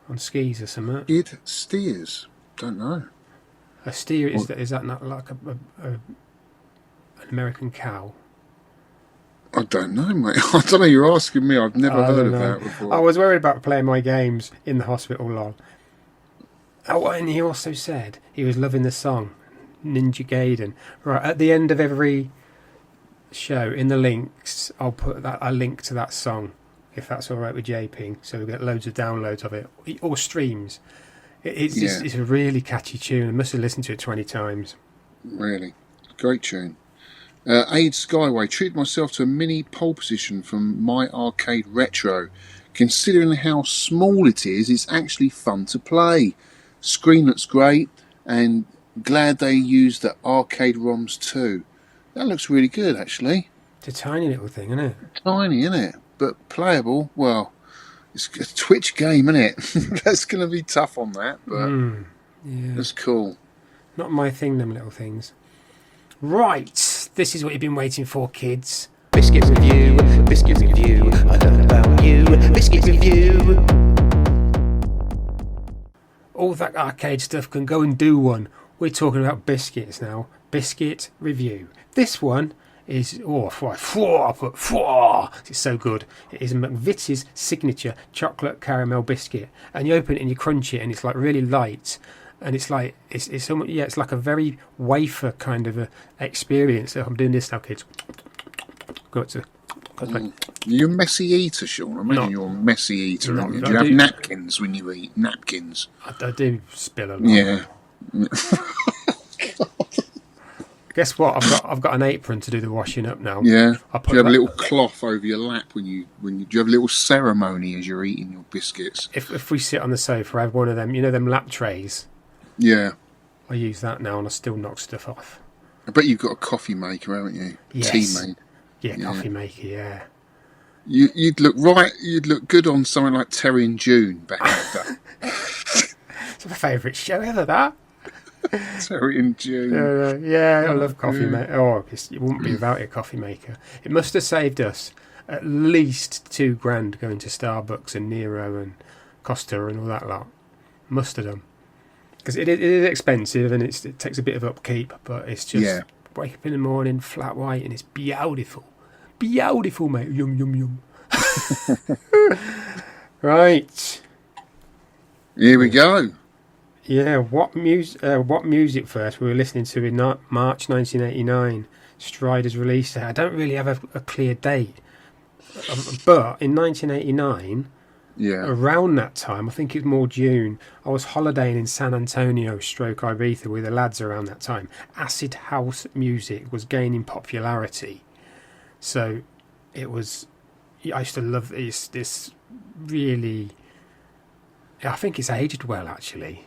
On skis or something? Skid steers? Don't know. A steer, is that not like an American cow? I don't know, mate. I don't know. You're asking me. I've never heard of that before. I was worried about playing my games in the hospital, lol. Oh, and he also said he was loving the song Ninja Gaiden. Right, at the end of every show, in the links, I'll put a link to that song, if that's all right with JP, so we get loads of downloads of it, or streams. It's a really catchy tune. I must have listened to it 20 times. Really? Great tune. Aid Skyway. Treated myself to a mini pole position from My Arcade Retro. Considering how small it is, it's actually fun to play. Screen looks great, and glad they used the arcade ROMs too. That looks really good, actually. It's a tiny little thing, isn't it? Tiny, isn't it? But playable. Well, it's a Twitch game, isn't it? That's going to be tough on that, but Yeah. that's cool. Not my thing, them little things. Right, this is what you've been waiting for, kids. Biscuit review, biscuit review. I learned about you. Biscuit review. All that arcade stuff can go and do one. We're talking about biscuits now. Biscuit review. This one is it's so good. It is McVitie's signature chocolate caramel biscuit, and you open it and you crunch it, and it's like really light, and it's like it's almost, it's like a very wafer kind of a experience. So I'm doing this now, kids. You're a messy eater, Shaun. I imagine you're a messy eater. Do you have napkins when you eat? Napkins. I do spill a lot. Yeah. Guess what? I've got an apron to do the washing up now. Yeah. Do you have a little cloth over your lap when you do you have a little ceremony as you're eating your biscuits? If we sit on the sofa, I have one of them. You know them lap trays. Yeah. I use that now, and I still knock stuff off. I bet you've got a coffee maker, haven't you? Yes. Tea made. Yeah, coffee maker. Yeah. You'd look right. You'd look good on something like Terry and June back in the day. It's my favourite show ever. That. Terry and June. Yeah, I love coffee maker. Oh, it wouldn't be without a coffee maker. It must have saved us at least $2,000 going to Starbucks and Nero and Costa and all that lot. Must have done. Because it is expensive and it takes a bit of upkeep, but it's just wake up in the morning, flat white, and it's beautiful. Beautiful, mate. Yum, yum, yum. Right. Here we go. Yeah, what music first? We were listening to in March 1989. Strider's release. I don't really have a clear date, but in 1989, around that time, I think it was more June, I was holidaying in San Antonio, Ibiza, with the lads around that time. Acid house music was gaining popularity, so it was. I used to love this really. I think it's aged well, actually.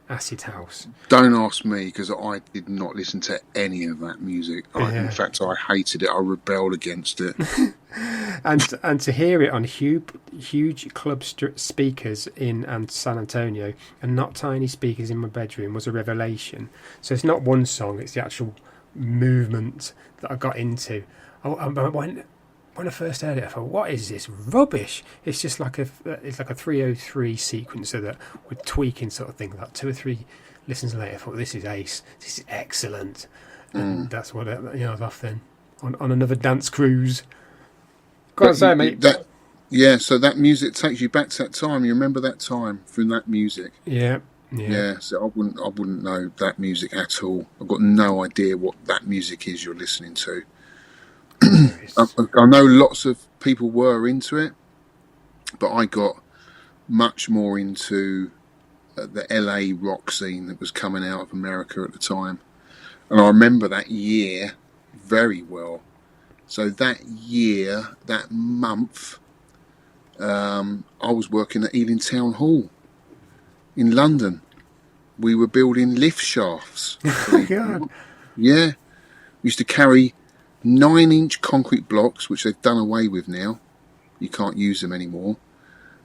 Acid house. Don't ask me, because I did not listen to any of that music. In fact, I hated it. I rebelled against it. and to hear it on huge club speakers in San Antonio and not tiny speakers in my bedroom was a revelation. So it's not one song; it's the actual movement that I got into. When I first heard it, I thought, "What is this rubbish?" It's just like a 303 sequencer that we're tweaking, sort of thing. Like 2 or 3 listens later, I thought, "This is ace. This is excellent." And that's what I was off then on another dance cruise. Go on, say, mate. So that music takes you back to that time. You remember that time from that music? Yeah. So I wouldn't know that music at all. I've got no idea what that music is you're listening to. I know lots of people were into it, but I got much more into the LA rock scene that was coming out of America at the time. And I remember that year very well. So that year, that month, I was working at Ealing Town Hall in London. We were building lift shafts. Oh, God. Yeah. We used to carry 9-inch concrete blocks, which they've done away with now. You can't use them anymore.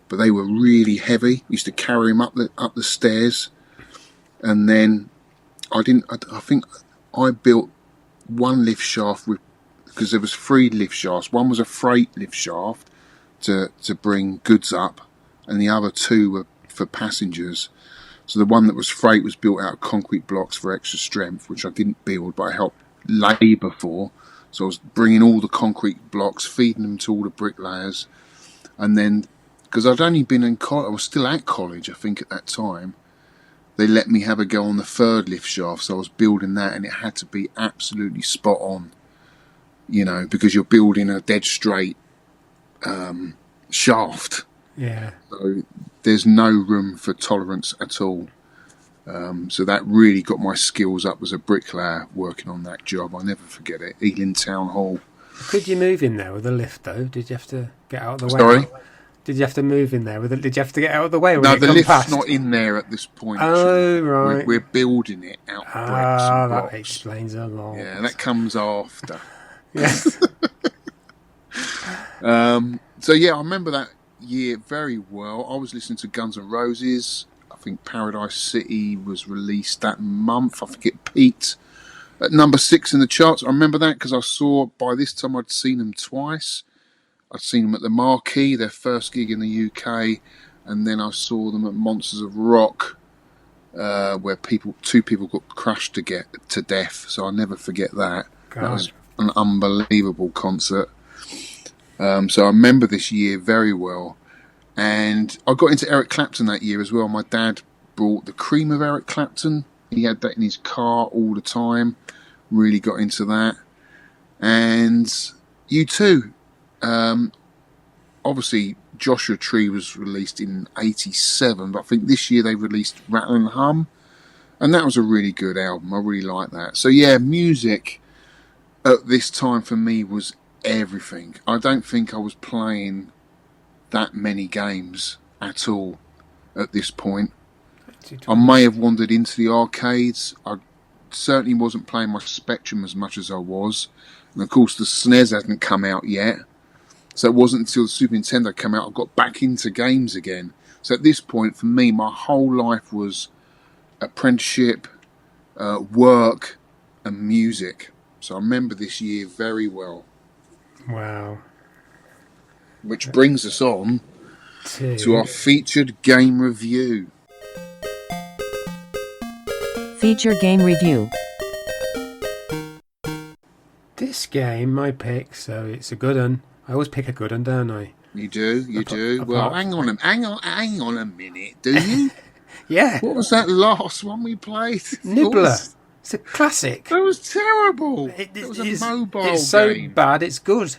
But they were really heavy. We used to carry them up the stairs. And then I think I built one lift shaft because there was 3 lift shafts. One was a freight lift shaft to bring goods up, and the other 2 were for passengers. So the one that was freight was built out of concrete blocks for extra strength, which I didn't build, but I helped labour for. So I was bringing all the concrete blocks, feeding them to all the bricklayers. And then, because I'd only been in college, I was still at college, I think, at that time, they let me have a go on the 3rd lift shaft. So I was building that, and it had to be absolutely spot on, because you're building a dead straight shaft. Yeah. So there's no room for tolerance at all. So that really got my skills up as a bricklayer working on that job. I'll never forget it. Ealing Town Hall. Could you move in there with a lift, though? Did you have to get out of the way? Sorry? Did you have to move in there? Did you have to get out of the way? No, the lift's past? not in there at this point. Oh, right. We're building it out of bricks and blocks. That explains a lot. Yeah, that comes after. Yes. So, yeah, I remember that year very well. I was listening to Guns N' Roses. I think Paradise City was released that month. I think it peaked at number 6 in the charts. I remember that because I saw, by this time, I'd seen them twice. I'd seen them at the Marquee, their first gig in the UK, and then I saw them at Monsters of Rock, where two people got crushed to death. So I'll never forget that. God. That was an unbelievable concert. So I remember this year very well. And I got into Eric Clapton that year as well. My dad brought the cream of Eric Clapton. He had that in his car all the time. Really got into that. And U2. Obviously, Joshua Tree was released in 87, but I think this year they released Rattle and Hum. And that was a really good album. I really like that. So yeah, music at this time for me was everything. I don't think I was playing that many games at all at this point. I may have wandered into the arcades. I certainly wasn't playing my Spectrum as much as I was. And of course the SNES hadn't come out yet. So it wasn't until the Super Nintendo came out I got back into games again. So at this point for me, my whole life was apprenticeship, work and music. So I remember this year very well. Wow. Which brings us on to our featured game review. Featured game review. This game I pick, so it's a good one. I always pick a good one, don't I? You do. Well, hang on a minute, do you? Yeah. What was that last one we played? Nibbler. It's a classic. That was terrible. It was a mobile game. It's so bad, it's good.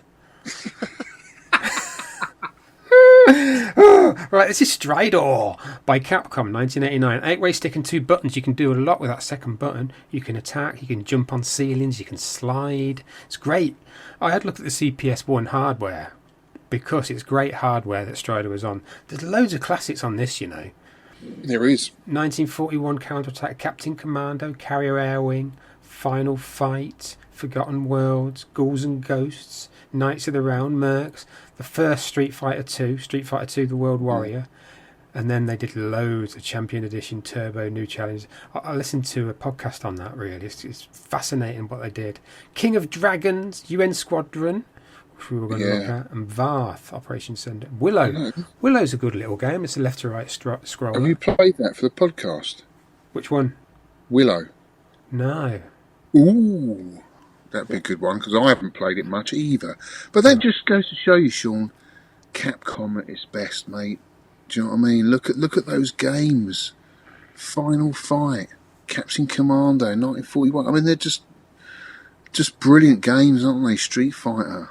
Right, this is Strider by Capcom, 1989. 8-way stick and 2 buttons. You can do a lot with that second button. You can attack, you can jump on ceilings, you can slide. It's great. I had a look at the CPS1 hardware because it's great hardware that Strider was on. There's loads of classics on this, you know. There is. 1941 Counterattack, Captain Commando, Carrier Air Wing, Final Fight, Forgotten Worlds, Ghouls and Ghosts, Knights of the Round, Mercs, the first Street Fighter 2, Street Fighter 2 The World Warrior, and then they did loads of Champion Edition, Turbo, New Challenge. I listened to a podcast on that, really. It's fascinating what they did. King of Dragons, UN Squadron, which we were going to look at, and Varth, Operation Sender. Willow. Willow's a good little game. It's a left to right scroll. Have you played that for the podcast? Which one? Willow. No. Ooh. That'd be a good one, because I haven't played it much either. But that just goes to show you, Shaun, Capcom at its best, mate. Do you know what I mean? Look at those games. Final Fight, Captain Commando, 1941. I mean, they're just brilliant games, aren't they? Street Fighter.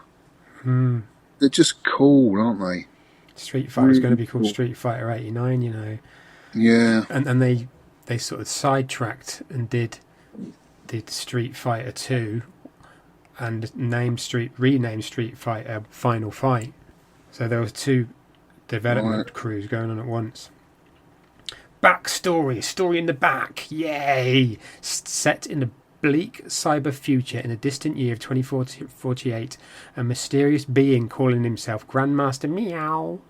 They're just cool, aren't they? Street Fighter is going to be called Street Fighter 89, you know. Yeah. And they sort of sidetracked and did Street Fighter 2 and renamed Street Fighter Final Fight. So there was 2 development crews going on at once. Backstory, story in the back, yay! Set in a bleak cyber future in a distant year of 2048, a mysterious being calling himself Grandmaster Meow,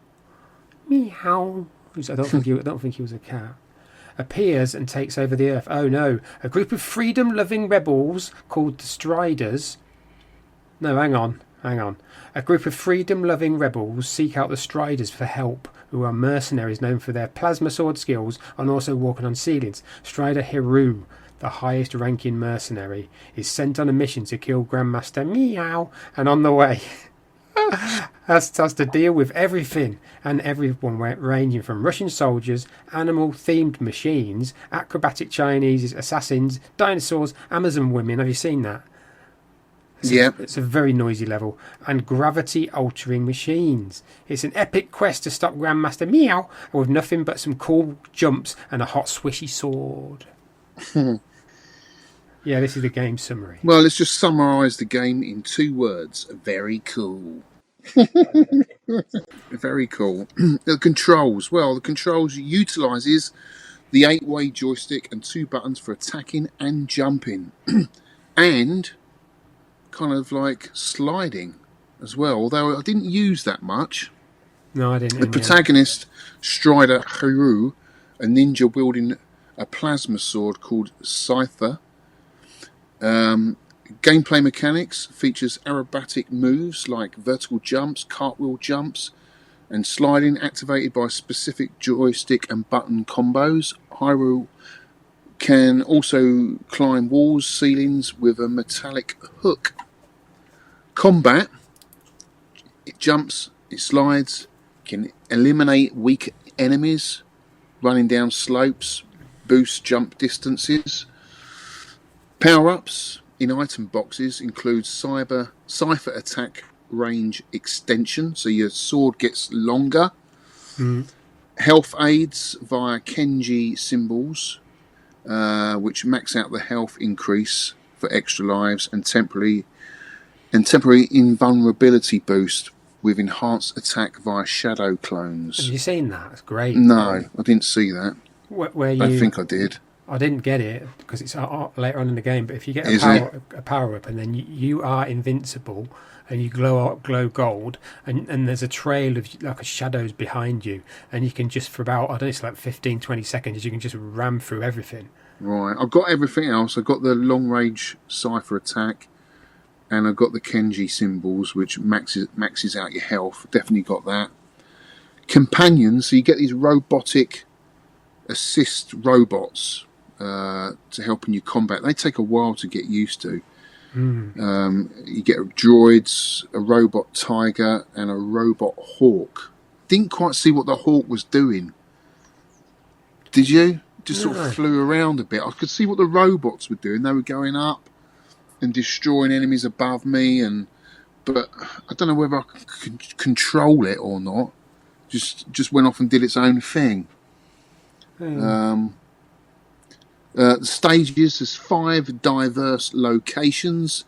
I don't think he was a cat, appears and takes over the Earth. Oh no, a group of freedom-loving rebels called the Striders. No, hang on. A group of freedom-loving rebels seek out the Striders for help, who are mercenaries known for their plasma sword skills and also walking on ceilings. Strider Hiru, the highest-ranking mercenary, is sent on a mission to kill Grandmaster Meow, and on the way has to deal with everything and everyone, ranging from Russian soldiers, animal-themed machines, acrobatic Chinese, assassins, dinosaurs, Amazon women. Have you seen that? It's a very noisy level. And gravity-altering machines. It's an epic quest to stop Grandmaster Meow with nothing but some cool jumps and a hot swishy sword. Yeah, this is the game summary. Well, let's just summarise the game in 2 words. Very cool. Very cool. The controls. Well, the controls utilises the 8-way joystick and 2 buttons for attacking and jumping. And kind of like sliding as well, although I didn't use that much. No, I didn't. The protagonist, Strider Haru, a ninja wielding a plasma sword called Scyther. Gameplay mechanics features aerobatic moves like vertical jumps, cartwheel jumps, and sliding activated by specific joystick and button combos. Haru can also climb walls, ceilings with a metallic hook. Combat, it jumps, it slides, can eliminate weak enemies, running down slopes, boost jump distances. Power-ups in item boxes include Cypher attack range extension, so your sword gets longer. Health aids via Kenji symbols, which max out the health increase for extra lives, and temporary invulnerability boost with enhanced attack via shadow clones. Have you seen that? It's great. No, I didn't see that. Where I think I did. I didn't get it because it's later on in the game. But if you get a power up, and then you are invincible, and you glow gold, and there's a trail of like shadows behind you, and you can just for about, I don't know, it's like 15-20 seconds, you can just ram through everything. Right, I've got everything else. I've got the long range Cypher attack, and I've got the Kenji symbols, which maxes out your health. Definitely got that. Companions, so you get these robotic assist robots to help in your combat. They take a while to get used to. You get droids, a robot tiger, and a robot hawk. Didn't quite see what the hawk was doing. Did you? Just sort of flew around a bit. I could see what the robots were doing. They were going up and destroying enemies above me, but I don't know whether I could control it or not. Just went off and did its own thing. The stages, there's 5 diverse locations.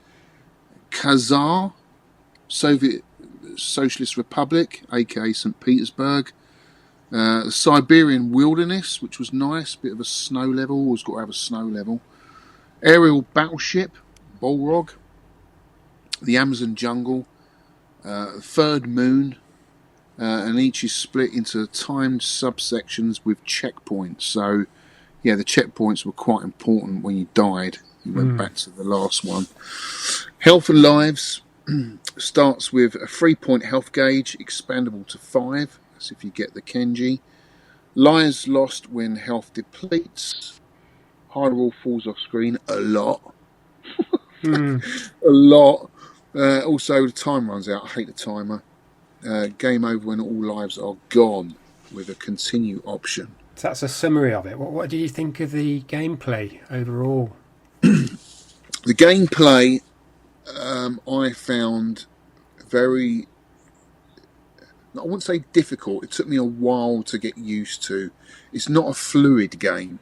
Kazar, Soviet Socialist Republic, aka St. Petersburg. The Siberian Wilderness, which was nice, bit of a snow level, always got to have a snow level. Aerial Battleship, Balrog. The Amazon Jungle, Third Moon, and each is split into timed subsections with checkpoints. So, yeah, the checkpoints were quite important when you died. You went back to the last one. Health and Lives starts with a 3-point health gauge, expandable to 5. That's if you get the Kenji. Lives lost when health depletes. Hyrule falls off screen a lot. A lot. Also, the time runs out. I hate the timer. Game over when all lives are gone, with a continue option. So that's a summary of it. What do you think of the gameplay overall? The gameplay I found very, I wouldn't say difficult. It took me a while to get used to. It's not a fluid game.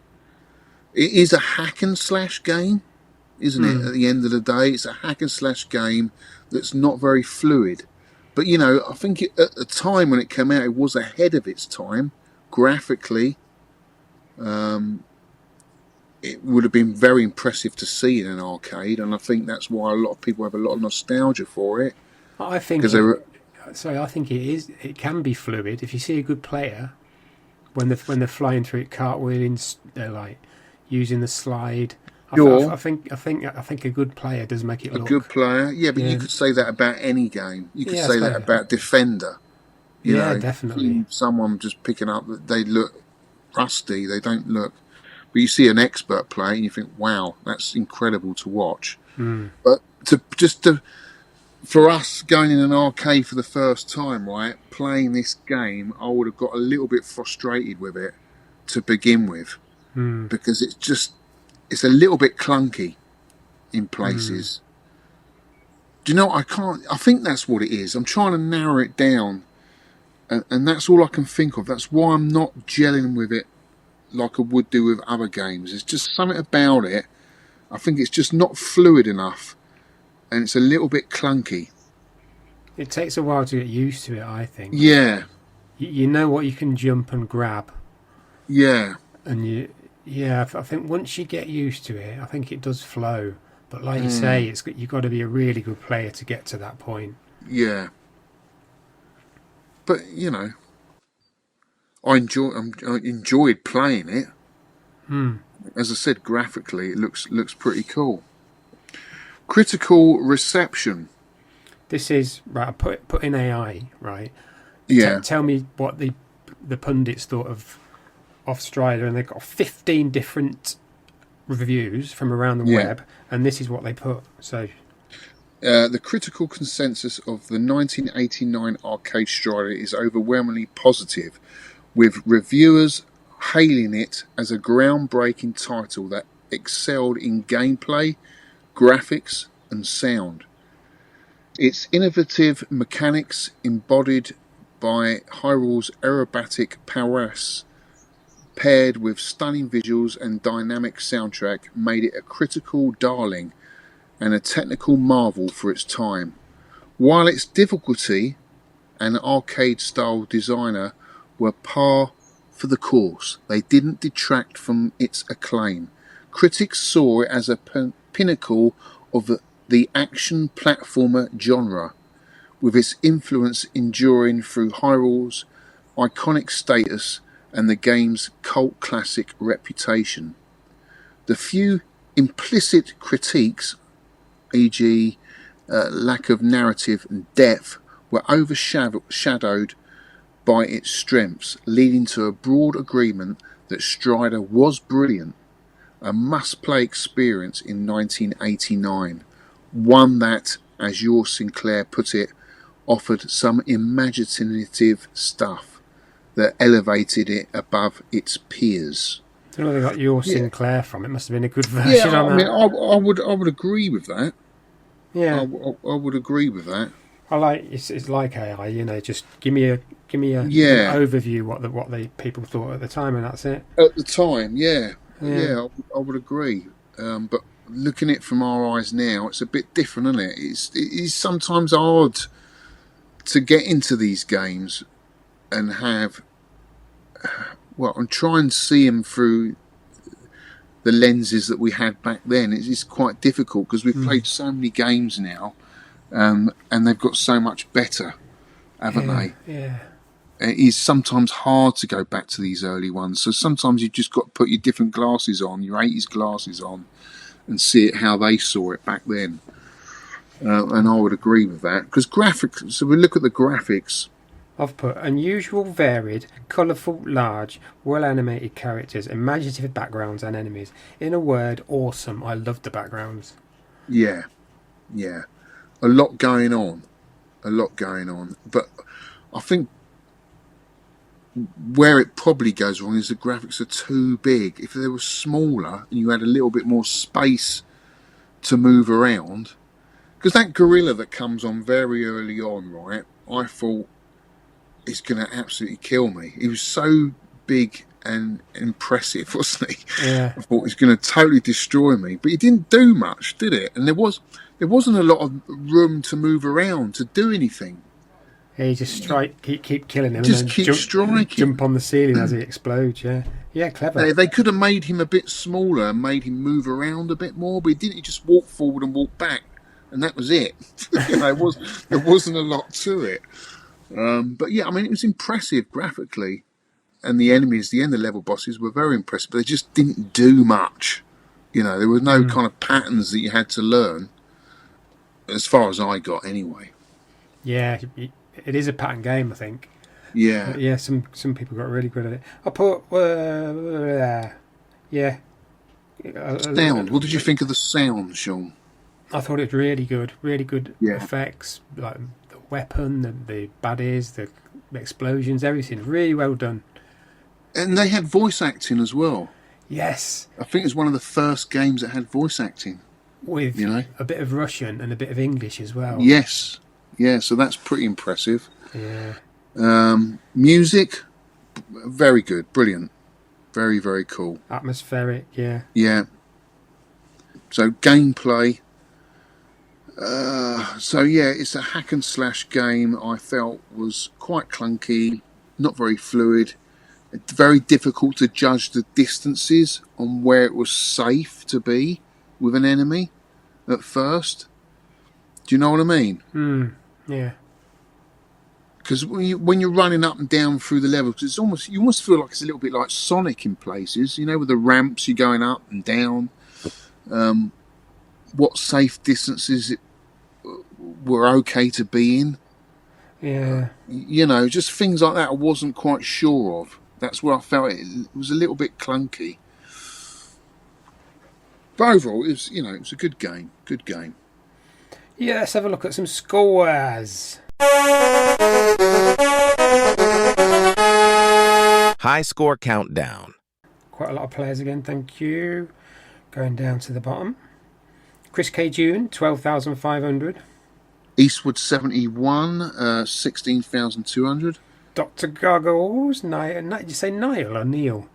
It is a hack and slash game, isn't it? At the end of the day, it's a hack and slash game that's not very fluid. But, you know, I think at the time when it came out, it was ahead of its time. Graphically, it would have been very impressive to see in an arcade, and I think that's why a lot of people have a lot of nostalgia for it. I think I think it is. It can be fluid if you see a good player when they're flying through it, cartwheeling, they're like using the slide. I think a good player does make it look. A good player, yeah, but you could say that about any game. You could say that about Defender. You know, definitely. Someone just picking up that they look rusty, they don't look. But you see an expert play and you think, wow, that's incredible to watch. But for us going in an arcade for the first time, right, playing this game, I would have got a little bit frustrated with it to begin with, because it's a little bit clunky in places. Do you know, I think that's what it is. I'm trying to narrow it down, and that's all I can think of. That's why I'm not gelling with it like I would do with other games. It's just something about it. I think it's just not fluid enough, and it's a little bit clunky. It takes a while to get used to it, I think. Yeah, You know what you can jump and grab, yeah, and I think once you get used to it, I think it does flow. But like you say, you've got to be a really good player to get to that point. yeah. But I enjoyed playing it. As I said, graphically, it looks pretty cool. Critical reception. This is right. I put in AI, right? Yeah. Tell me what the pundits thought of Strider, and they've got 15 different reviews from around the web, and this is what they put. So, the critical consensus of the 1989 arcade Strider is overwhelmingly positive, with reviewers hailing it as a groundbreaking title that excelled in gameplay, graphics, and sound. Its innovative mechanics, embodied by Hyrule's aerobatic prowess, paired with stunning visuals and dynamic soundtrack, made it a critical darling and a technical marvel for its time. While its difficulty and arcade-style designer were par for the course, they didn't detract from its acclaim. Critics saw it as a pinnacle of the action platformer genre, with its influence enduring through Hyrule's iconic status and the game's cult classic reputation. The few implicit critiques, e.g. lack of narrative and depth, were overshadowed by its strengths, leading to a broad agreement that Strider was brilliant, a must-play experience in 1989, one that, as your Sinclair put it, offered some imaginative stuff that elevated it above its peers. I don't know where they got your Sinclair from. It must have been a good version. Yeah, on that. I would agree with that. Yeah, I would agree with that. I like it's like AI. Just give me an overview what the people thought at the time, and that's it. At the time, I would agree. But looking at it from our eyes now, it's a bit different, isn't it? It's sometimes hard to get into these games and and try and see them through the lenses that we had back then. It's quite difficult because we've played so many games now, and they've got so much better, haven't they? Yeah. It is sometimes hard to go back to these early ones. So sometimes you've just got to put your different glasses on, your 80s glasses on, and see it how they saw it back then. And I would agree with that. Because graphics, so we look at the graphics. I've put unusual, varied, colourful, large, well-animated characters, imaginative backgrounds and enemies. In a word, awesome. I loved the backgrounds. Yeah. A lot going on. But I think where it probably goes wrong is the graphics are too big. If they were smaller and you had a little bit more space to move around, because that gorilla that comes on very early on, right, I thought is going to absolutely kill me. He was so big and impressive, wasn't he? Yeah. I thought he was going to totally destroy me, but he didn't do much, did it? And there wasn't a lot of room to move around to do anything. Yeah, you just keep killing him, Just and then keep striking. jump on the ceiling as he explodes. Yeah, clever. They could have made him a bit smaller and made him move around a bit more, but he didn't. He just walked forward and walked back, and that was it. There wasn't a lot to it. But yeah, I mean, it was impressive graphically, and the enemies, the end of level bosses, were very impressive, but they just didn't do much. There were no kind of patterns that you had to learn, as far as I got anyway. Yeah, it is a pattern game, I think. Yeah. But yeah, some people got really good at it. I put Sound. What did you think of the sound, Shaun? I thought it was really good Yeah. effects, like the weapon, the baddies, the explosions, everything. Really well done. And they had voice acting as well. Yes. I think it was one of the first games that had voice acting. With a bit of Russian and a bit of English as well. Yes. Yeah, so that's pretty impressive. Yeah. Music, very good, brilliant. Very, very cool. Atmospheric, yeah. Yeah. So gameplay, So yeah, it's a hack and slash game. I felt was quite clunky, not very fluid. Very difficult to judge the distances on where it was safe to be with an enemy at first. Do you know what I mean? Yeah. Because when you're running up and down through the levels, it's almost, you almost feel like it's a little bit like Sonic in places. You know, with the ramps, you're going up and down. What safe distances were okay to be in? Yeah. You know, just things like that I wasn't quite sure of. That's where I felt it was a little bit clunky. But overall, it was, it was a good game. Good game. Yeah, let's have a look at some scores. High score countdown. Quite a lot of players again, thank you. Going down to the bottom. Chris K. June, 12,500. Eastwood 71, 16,200. Dr. Goggles, did you say Niall or Neil?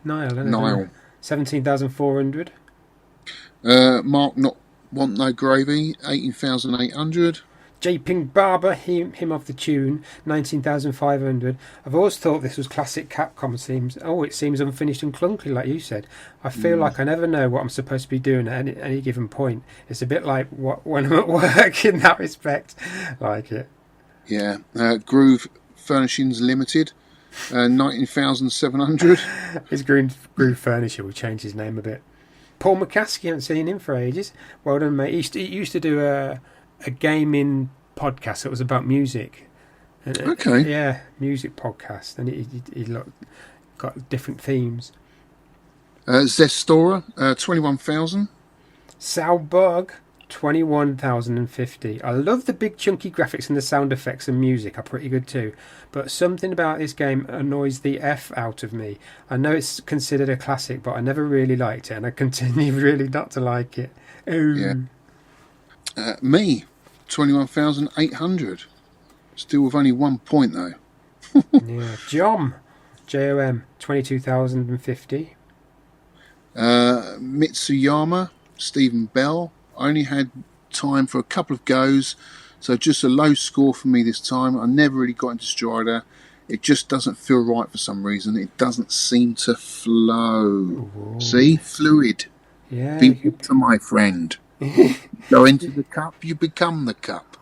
Niall. 17,400. Mark Not Want No Gravy, 18,800. J. Ping Barber, him of the tune, 19,500. I've always thought this was classic Capcom. It seems unfinished and clunky, like you said. I feel like I never know what I'm supposed to be doing at any given point. It's a bit like when I'm at work in that respect. Like it. Yeah. Groove Furnishings Limited, 19,700. His Groove Furniture will change his name a bit. Paul McCaskey, haven't seen him for ages. Well done, mate. He used to do a gaming podcast that was about music. Okay. Yeah, music podcast, and he got different themes. Zestora, 21,000. Sal Bug, 21,050. I love the big chunky graphics and the sound effects and music are pretty good too. But something about this game annoys the F out of me. I know it's considered a classic, but I never really liked it, and I continue really not to like it. Yeah. Me, 21,800. Still with only 1 point though. Yeah. Jom, 22,050. Mitsuyama, Stephen Bell. I only had time for a couple of goes, so just a low score for me this time. I never really got into Strider. It just doesn't feel right for some reason. It doesn't seem to flow. Ooh. See? Fluid. Yeah. Be water, my friend. Go into the cup, you become the cup.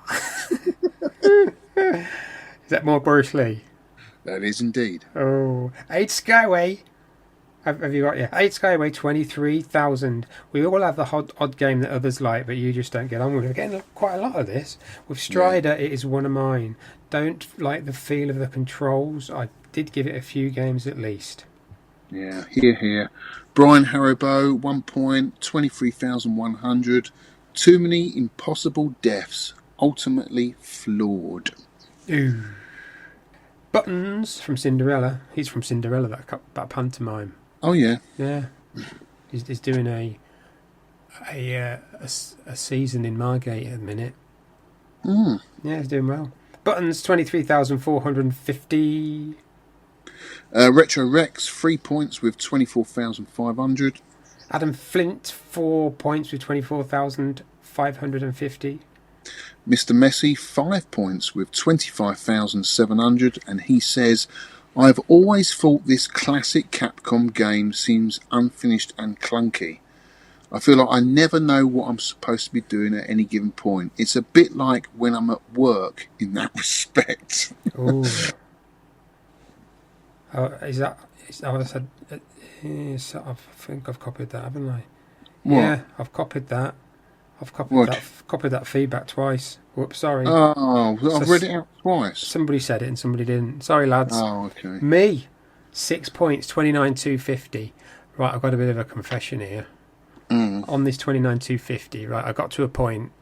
Is that more Bruce Lee? That is indeed. Oh, 8 Skyway. Have you got 8 Skyway, 23,000. We all have the odd game that others like, but you just don't get on with it. We're getting quite a lot of this. With Strider, It is one of mine. Don't like the feel of the controls. I did give it a few games at least. Yeah, here. Brian Haribo, 1 point, 23,100. Too many impossible deaths. Ultimately flawed. Ooh. Buttons from Cinderella. He's from Cinderella, that pantomime. Oh yeah. Yeah. He's doing a season in Margate at the minute. Mm. Yeah, he's doing well. Buttons, 23,450. Retro Rex, 3 points with 24,500. Adam Flint, 4 points with 24,550. Mr. Messi, 5 points with 25,700, and he says, I've always thought this classic Capcom game seems unfinished and clunky. I feel like I never know what I'm supposed to be doing at any given point. It's a bit like when I'm at work in that respect. Oh. I think I've copied that, haven't I? What? Yeah, I've copied that. I've copied that feedback twice. Whoops, sorry. Oh, I've read it out twice. Somebody said it and somebody didn't. Sorry, lads. Oh, okay. Me, 6 points, 29,250. Right, I've got a bit of a confession here. On this 29,250, right, I got to a point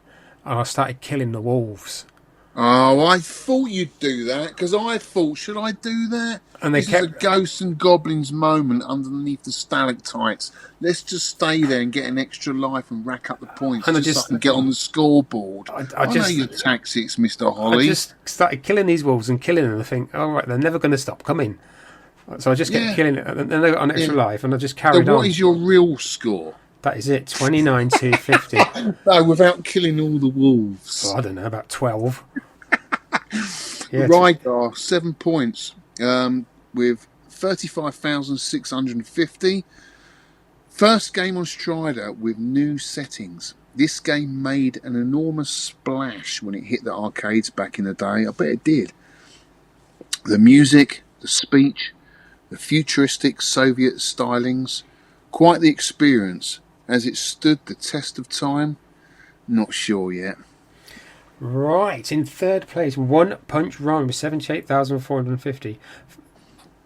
and I started killing the wolves. Oh, I thought you'd do that, because I thought, should I do that? And this is a ghosts and goblins moment underneath the stalactites. Let's just stay there and get an extra life and rack up the points, and so I can get on the scoreboard. I know your tactics, Mr. Holly. I just started killing these wolves and killing them. I think, all right, they're never going to stop coming. So I just kept killing it, and then they got an extra life, and I just carried on. So what is your real score? That is it. 29,250. No, without killing all the wolves. I don't know, about 12. Yeah, Rygar, 7 points with 35,650. First game on Strider with new settings. This game made an enormous splash when it hit the arcades back in the day. I bet it did. The music, the speech, the futuristic Soviet stylings, quite the experience. Has it stood the test of time? Not sure yet. Right, in third place, One Punch Run with 78,450.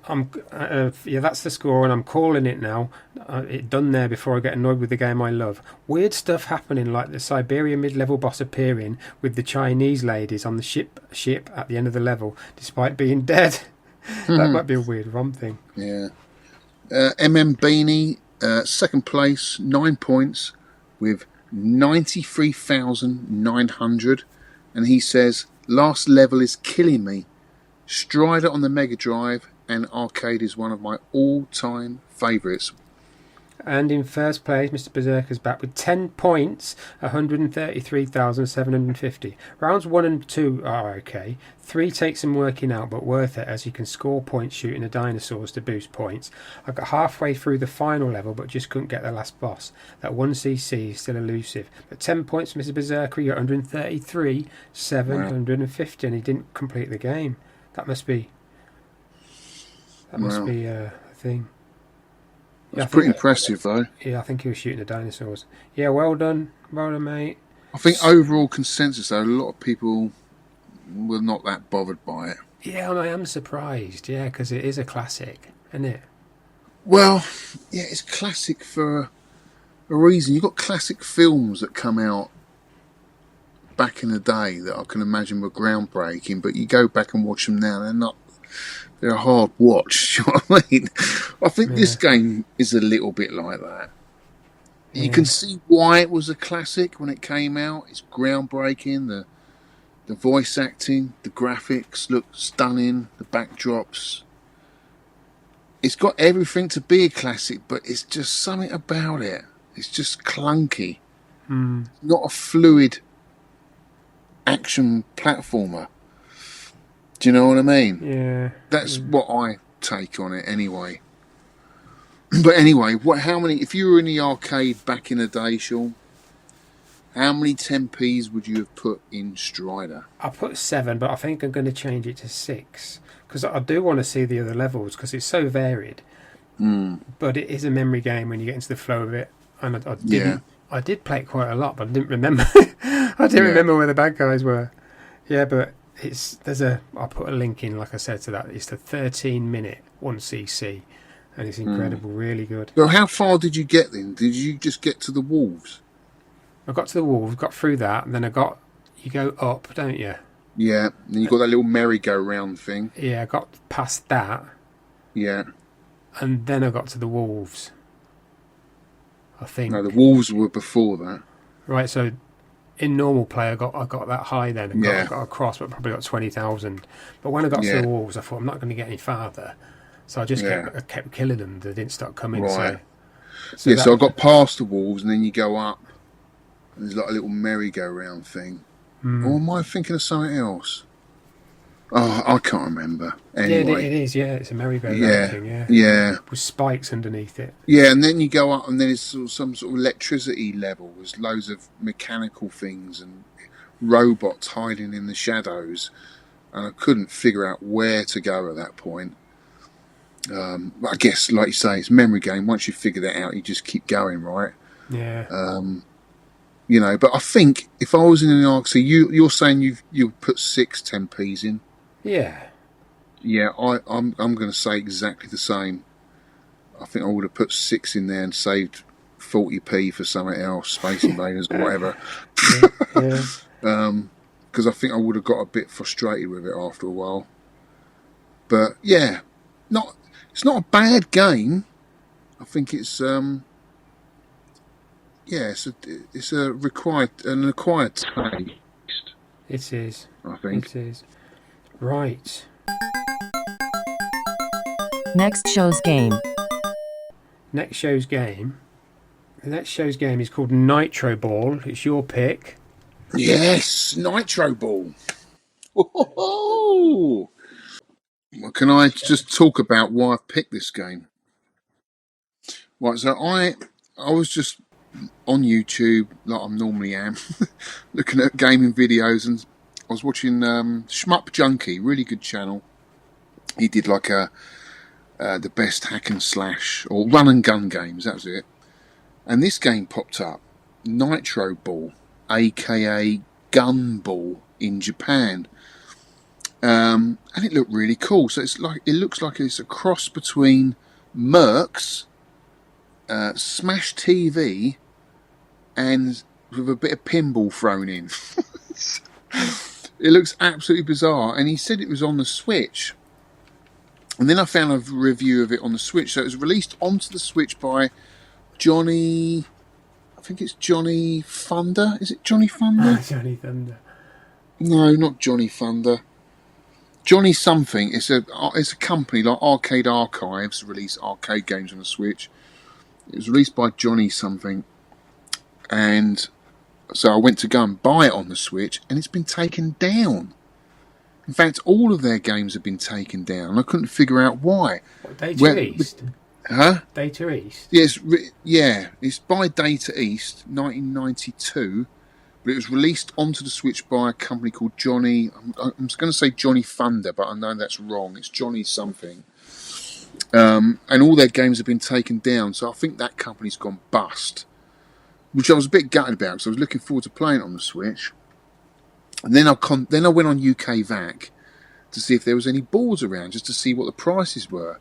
Yeah, that's the score, and I'm calling it now. It done there before I get annoyed with the game I love. Weird stuff happening, like the Siberia mid-level boss appearing with the Chinese ladies on the ship at the end of the level, despite being dead. That might be a weird ROM thing. Yeah. MM Beanie, second place, 9 points with 93,900, and he says, last level is killing me. Strider on the Mega Drive and arcade is one of my all-time favourites. And in first place, Mr. Berserker's back with 10 points, 133,750. Rounds 1 and 2 are okay. 3 takes some working out, but worth it, as you can score points shooting the dinosaurs to boost points. I got halfway through the final level, but just couldn't get the last boss. That 1cc is still elusive. But 10 points for Mr. Berserker, you're 133,750, and he didn't complete the game. That must be a thing. That's pretty impressive, though. Yeah, I think he was shooting the dinosaurs. Yeah, well done, mate. I think overall consensus, though, a lot of people were not that bothered by it. Yeah, I am surprised. Yeah, because it is a classic, isn't it? Well, yeah, it's classic for a reason. You've got classic films that come out back in the day that I can imagine were groundbreaking, but you go back and watch them now, they're a hard watch. You know what I mean? I think this game is a little bit like that. Yeah. You can see why it was a classic when it came out. It's groundbreaking. The voice acting, the graphics look stunning. The backdrops. It's got everything to be a classic, but it's just something about it. It's just clunky. Not a fluid action platformer. Do you know what I mean? Yeah. That's what I take on it anyway. But anyway, how many, if you were in the arcade back in the day, Shaun, how many 10p's would you have put in Strider? I put 7, but I think I'm going to change it to 6. Because I do want to see the other levels, because it's so varied. But it is a memory game when you get into the flow of it. And I did play it quite a lot, but I didn't remember. I didn't remember where the bad guys were. Yeah, but I'll put a link in, like I said, to that. It's the 13-minute 1cc, and it's incredible, really good. So how far did you get then? Did you just get to the wolves? I got to the wolves, got through that, and then you go up, don't you? Yeah, and you got that little merry-go-round thing. Yeah, I got past that. Yeah. And then I got to the wolves, I think. No, the wolves were before that. Right, so in normal play, I got that high then. I got across, but probably got 20,000. But when I got to the wolves, I thought I'm not going to get any farther. So I just kept killing them. They didn't start coming. Right. So so I got past the wolves, and then you go up, and there's like a little merry-go-round thing. Or am I thinking of something else? Oh, I can't remember. Anyway. Yeah, it is. Yeah, it's a merry-go-round thing. Yeah. With spikes underneath it. Yeah, and then you go up, and then it's some sort of electricity level. There's loads of mechanical things and robots hiding in the shadows, and I couldn't figure out where to go at that point. But I guess, like you say, it's a memory game. Once you figure that out, you just keep going, right? Yeah. You know, but I think if I was in an arc, so you're saying you'll put 6 10p's in. Yeah. Yeah, I'm going to say exactly the same. I think I would have put 6 in there and saved 40p for something else, Space Invaders or whatever. Because I think I would have got a bit frustrated with it after a while. But yeah, it's not a bad game. I think it's it's an acquired taste. It is. I think it is. Right. Next show's game. Next show's game. The next show's game is called Nitro Ball. It's your pick. Yes, Nitro Ball. Oh, well, can I just talk about why I picked this game? Right, so I was just on YouTube, like I normally am, looking at gaming videos, and I was watching Shmup Junkie, really good channel. He did like the best hack and slash or run and gun games, that was it. And this game popped up, Nitro Ball, aka Gun Ball in Japan. And it looked really cool. So it looks like it's a cross between Mercs, Smash TV, and with a bit of pinball thrown in. It looks absolutely bizarre. And he said it was on the Switch. And then I found a review of it on the Switch. So it was released onto the Switch by Johnny... I think it's Johnny Thunder. Is it Johnny Thunder? Johnny Thunder. No, not Johnny Thunder. Johnny something. It's a company like Arcade Archives release arcade games on the Switch. It was released by Johnny something, and so I went to go and buy it on the Switch, and it's been taken down. In fact, all of their games have been taken down. I couldn't figure out why. What, Data East? Huh? Data East? Yeah, it's by Data East, 1992. But it was released onto the Switch by a company called Johnny... I'm going to say Johnny Thunder, but I know that's wrong. It's Johnny something. And all their games have been taken down. So I think that company's gone bust. Which I was a bit gutted about, because I was looking forward to playing it on the Switch. And then I went on UKVAC to see if there was any boards around, just to see what the prices were.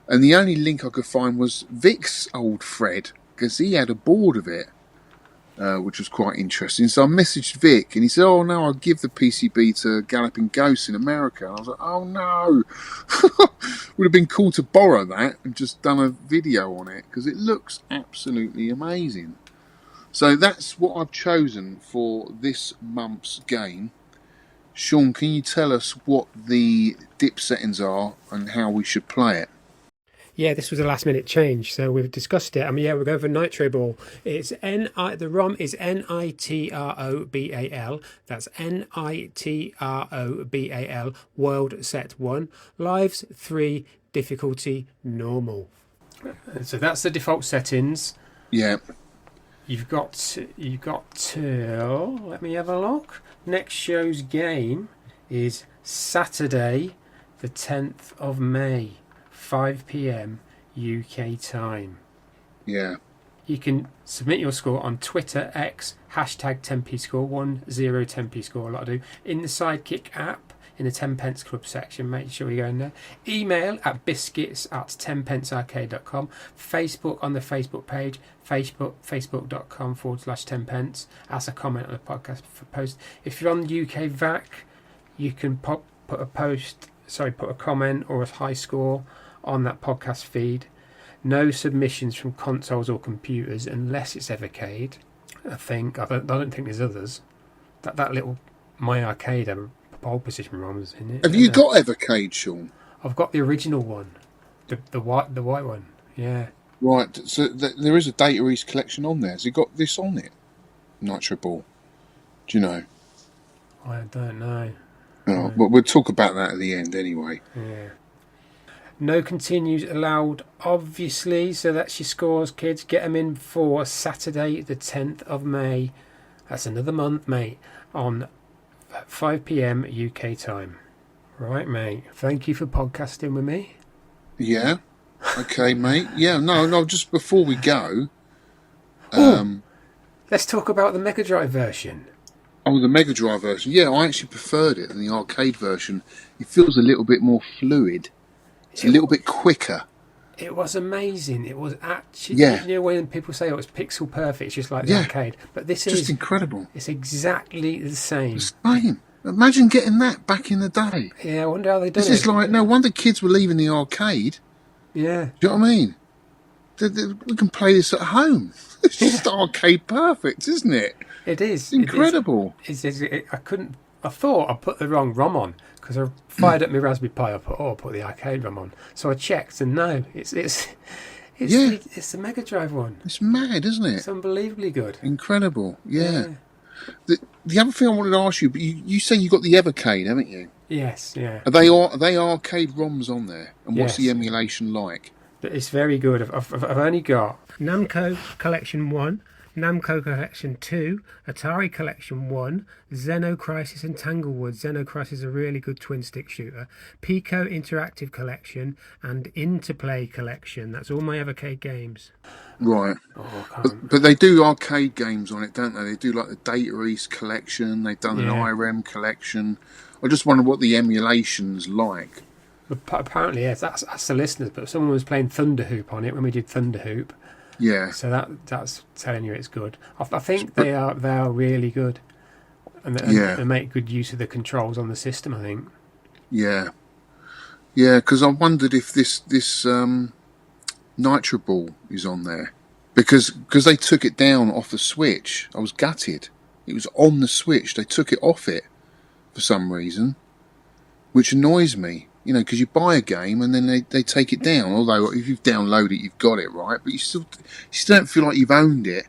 And the only link I could find was Vic's old Fred, because he had a board of it. Which was quite interesting. So I messaged Vic, and he said, "Oh no, I'll give the PCB to Galloping Ghosts in America." And I was like, "Oh no!" Would have been cool to borrow that and just done a video on it, because it looks absolutely amazing. So that's what I've chosen for this month's game. Shaun, can you tell us what the dip settings are and how we should play it? Yeah, this was a last minute change, so we've discussed it. We're going for Nitro Ball. It's the ROM is NITROBAL. That's NITROBAL. World Set 1. Lives 3. Difficulty normal. So that's the default settings. Yeah. You've got till, let me have a look. Next show's game is Saturday, the 10th of May. 5 p.m. UK time. Yeah. You can submit your score on Twitter, X, hashtag 10pscore, 10pscore, a lot to do, in the Sidekick app, in the 10 pence club section. Make sure you go in there. Email at biscuits@10pencearcade.com. Facebook on the Facebook page, facebook.com/10pence. As a comment on the podcast post. If you're on UKVAC, you can put a comment or a high score on that podcast feed. No submissions from consoles or computers unless it's EVERCADE. I don't think there's others. That little My Arcade pole position ROMs in it. Have you got EVERCADE, Shaun? I've got the original one, the white one. Yeah. Right. So there is a Data East collection on there. Has it got this on it? Nitro Ball. Do you know? I don't know. Oh, but we'll talk about that at the end anyway. Yeah. No continues allowed, obviously. So that's your scores, kids. Get them in for Saturday, the 10th of May. That's another month, mate. On 5 p.m. UK time. Right, mate. Thank you for podcasting with me. Yeah. Okay, mate. Yeah. No. Just before we go, let's talk about the Mega Drive version. Oh, the Mega Drive version. Yeah, I actually preferred it than the arcade version. It feels a little bit more fluid. It's a little bit quicker. It was amazing. It was actually, you know, when people say, "Oh, it's pixel perfect," it's just like the arcade. But this is just incredible. It's exactly the same. The same. Imagine getting that back in the day. Yeah, I wonder how they did it. This is like, no wonder kids were leaving the arcade. Yeah. Do you know what I mean? We can play this at home. It's just arcade perfect, isn't it? It is. It's incredible. I thought I put the wrong ROM on because I fired up my Raspberry Pi. I put the arcade ROM on. So I checked, and no, it's It's the Mega Drive one. It's mad, isn't it? It's unbelievably good. Incredible, yeah. The other thing I wanted to ask you, you say you got the EVERCADE, haven't you? Yes, yeah. Are they arcade ROMs on there? And what's Yes. the emulation like? It's very good. I've only got Namco Collection 1, Namco Collection 2, Atari Collection 1, Xeno Crisis and Tanglewood. Xeno Crisis is a really good twin-stick shooter. Pico Interactive Collection and Interplay Collection. That's all my EVERCADE games. Right. Oh, But they do arcade games on it, don't they? They do like the Data East collection. They've done an IREM collection. I just wonder what the emulation's like. Apparently, yes, that's the listeners, but someone was playing Thunder Hoop on it when we did Thunder Hoop. Yeah. So that's telling you it's good. I think they are really good, and they make good use of the controls on the system. I think. Yeah. Yeah, because I wondered if this Nitro Ball is on there, because they took it down off the Switch. I was gutted. It was on the Switch. They took it off it for some reason, which annoys me. You know, because you buy a game and then they take it down. Although if you've downloaded it, you've got it, right? But you still don't feel like you've owned it.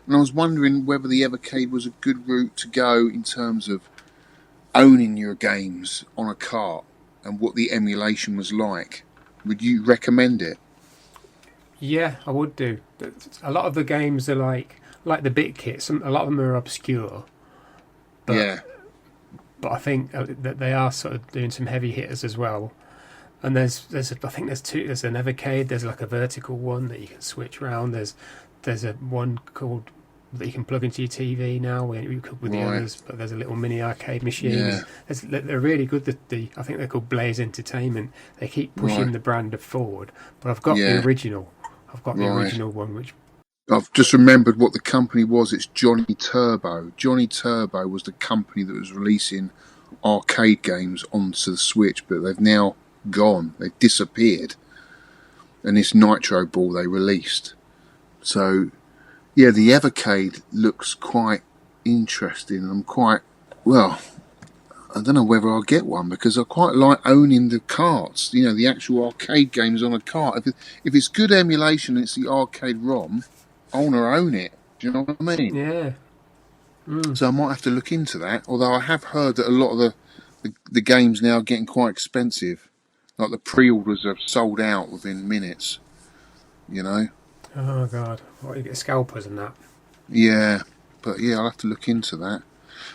And I was wondering whether the EVERCADE was a good route to go in terms of owning your games on a cart and what the emulation was like. Would you recommend it? Yeah, I would do. A lot of the games are like the bit kits. A lot of them are obscure. But, yeah. But I think that they are sort of doing some heavy hitters as well. And I think there's two. There's an EVERCADE. There's like a vertical one that you can switch around. There's a one called that you can plug into your TV now you could with the others. But there's a little mini arcade machine. Yeah. They're really good. I think they're called Blaze Entertainment. They keep pushing the brand forward. But I've got the original. I've got the original one, which. I've just remembered what the company was. It's Johnny Turbo. Johnny Turbo was the company that was releasing arcade games onto the Switch, but they've now gone. They've disappeared. And this Nitro Ball they released. So, yeah, the EVERCADE looks quite interesting. I don't know whether I'll get one because I quite like owning the carts, you know, the actual arcade games on a cart. If it's good emulation and it's the arcade ROM, I want to own it. Do you know what I mean? Yeah. So I might have to look into that. Although I have heard that a lot of the games now are getting quite expensive. Like the pre-orders have sold out within minutes. You know? Oh, God. What, you get scalpers and that? Yeah. But yeah, I'll have to look into that.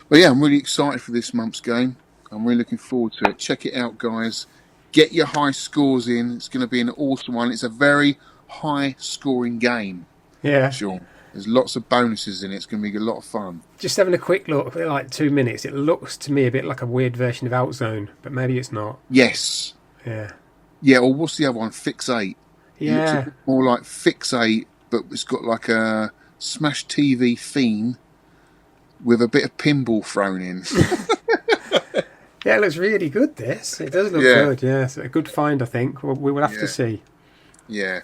But yeah, I'm really excited for this month's game. I'm really looking forward to it. Check it out, guys. Get your high scores in. It's going to be an awesome one. It's a very high-scoring game. Yeah. Sure. There's lots of bonuses in it. It's going to be a lot of fun. Just having a quick look, like 2 minutes, it looks to me a bit like a weird version of Outzone, but maybe it's not. Yes. Yeah. Yeah, or what's the other one? Fix 8. Yeah. It looks a bit more like Fix 8, but it's got like a Smash TV theme with a bit of pinball thrown in. Yeah, it looks really good, this. It does look good, yeah. It's a good find, I think. We will have to see. Yeah.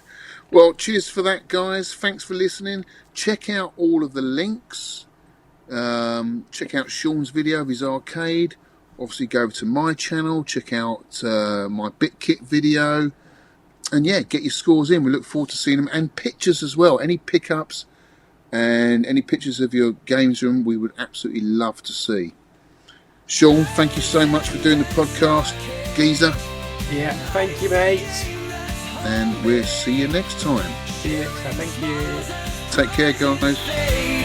Well, cheers for that, guys. Thanks for listening. Check out all of the links. Check out Shaun's video of his arcade. Obviously, go over to my channel. Check out my BitKit video. And yeah, get your scores in. We look forward to seeing them. And pictures as well. Any pickups and any pictures of your games room, we would absolutely love to see. Shaun, thank you so much for doing the podcast. Geezer. Yeah, thank you, mate. And we'll see you next time. See you next time. Thank you. Take care, guys.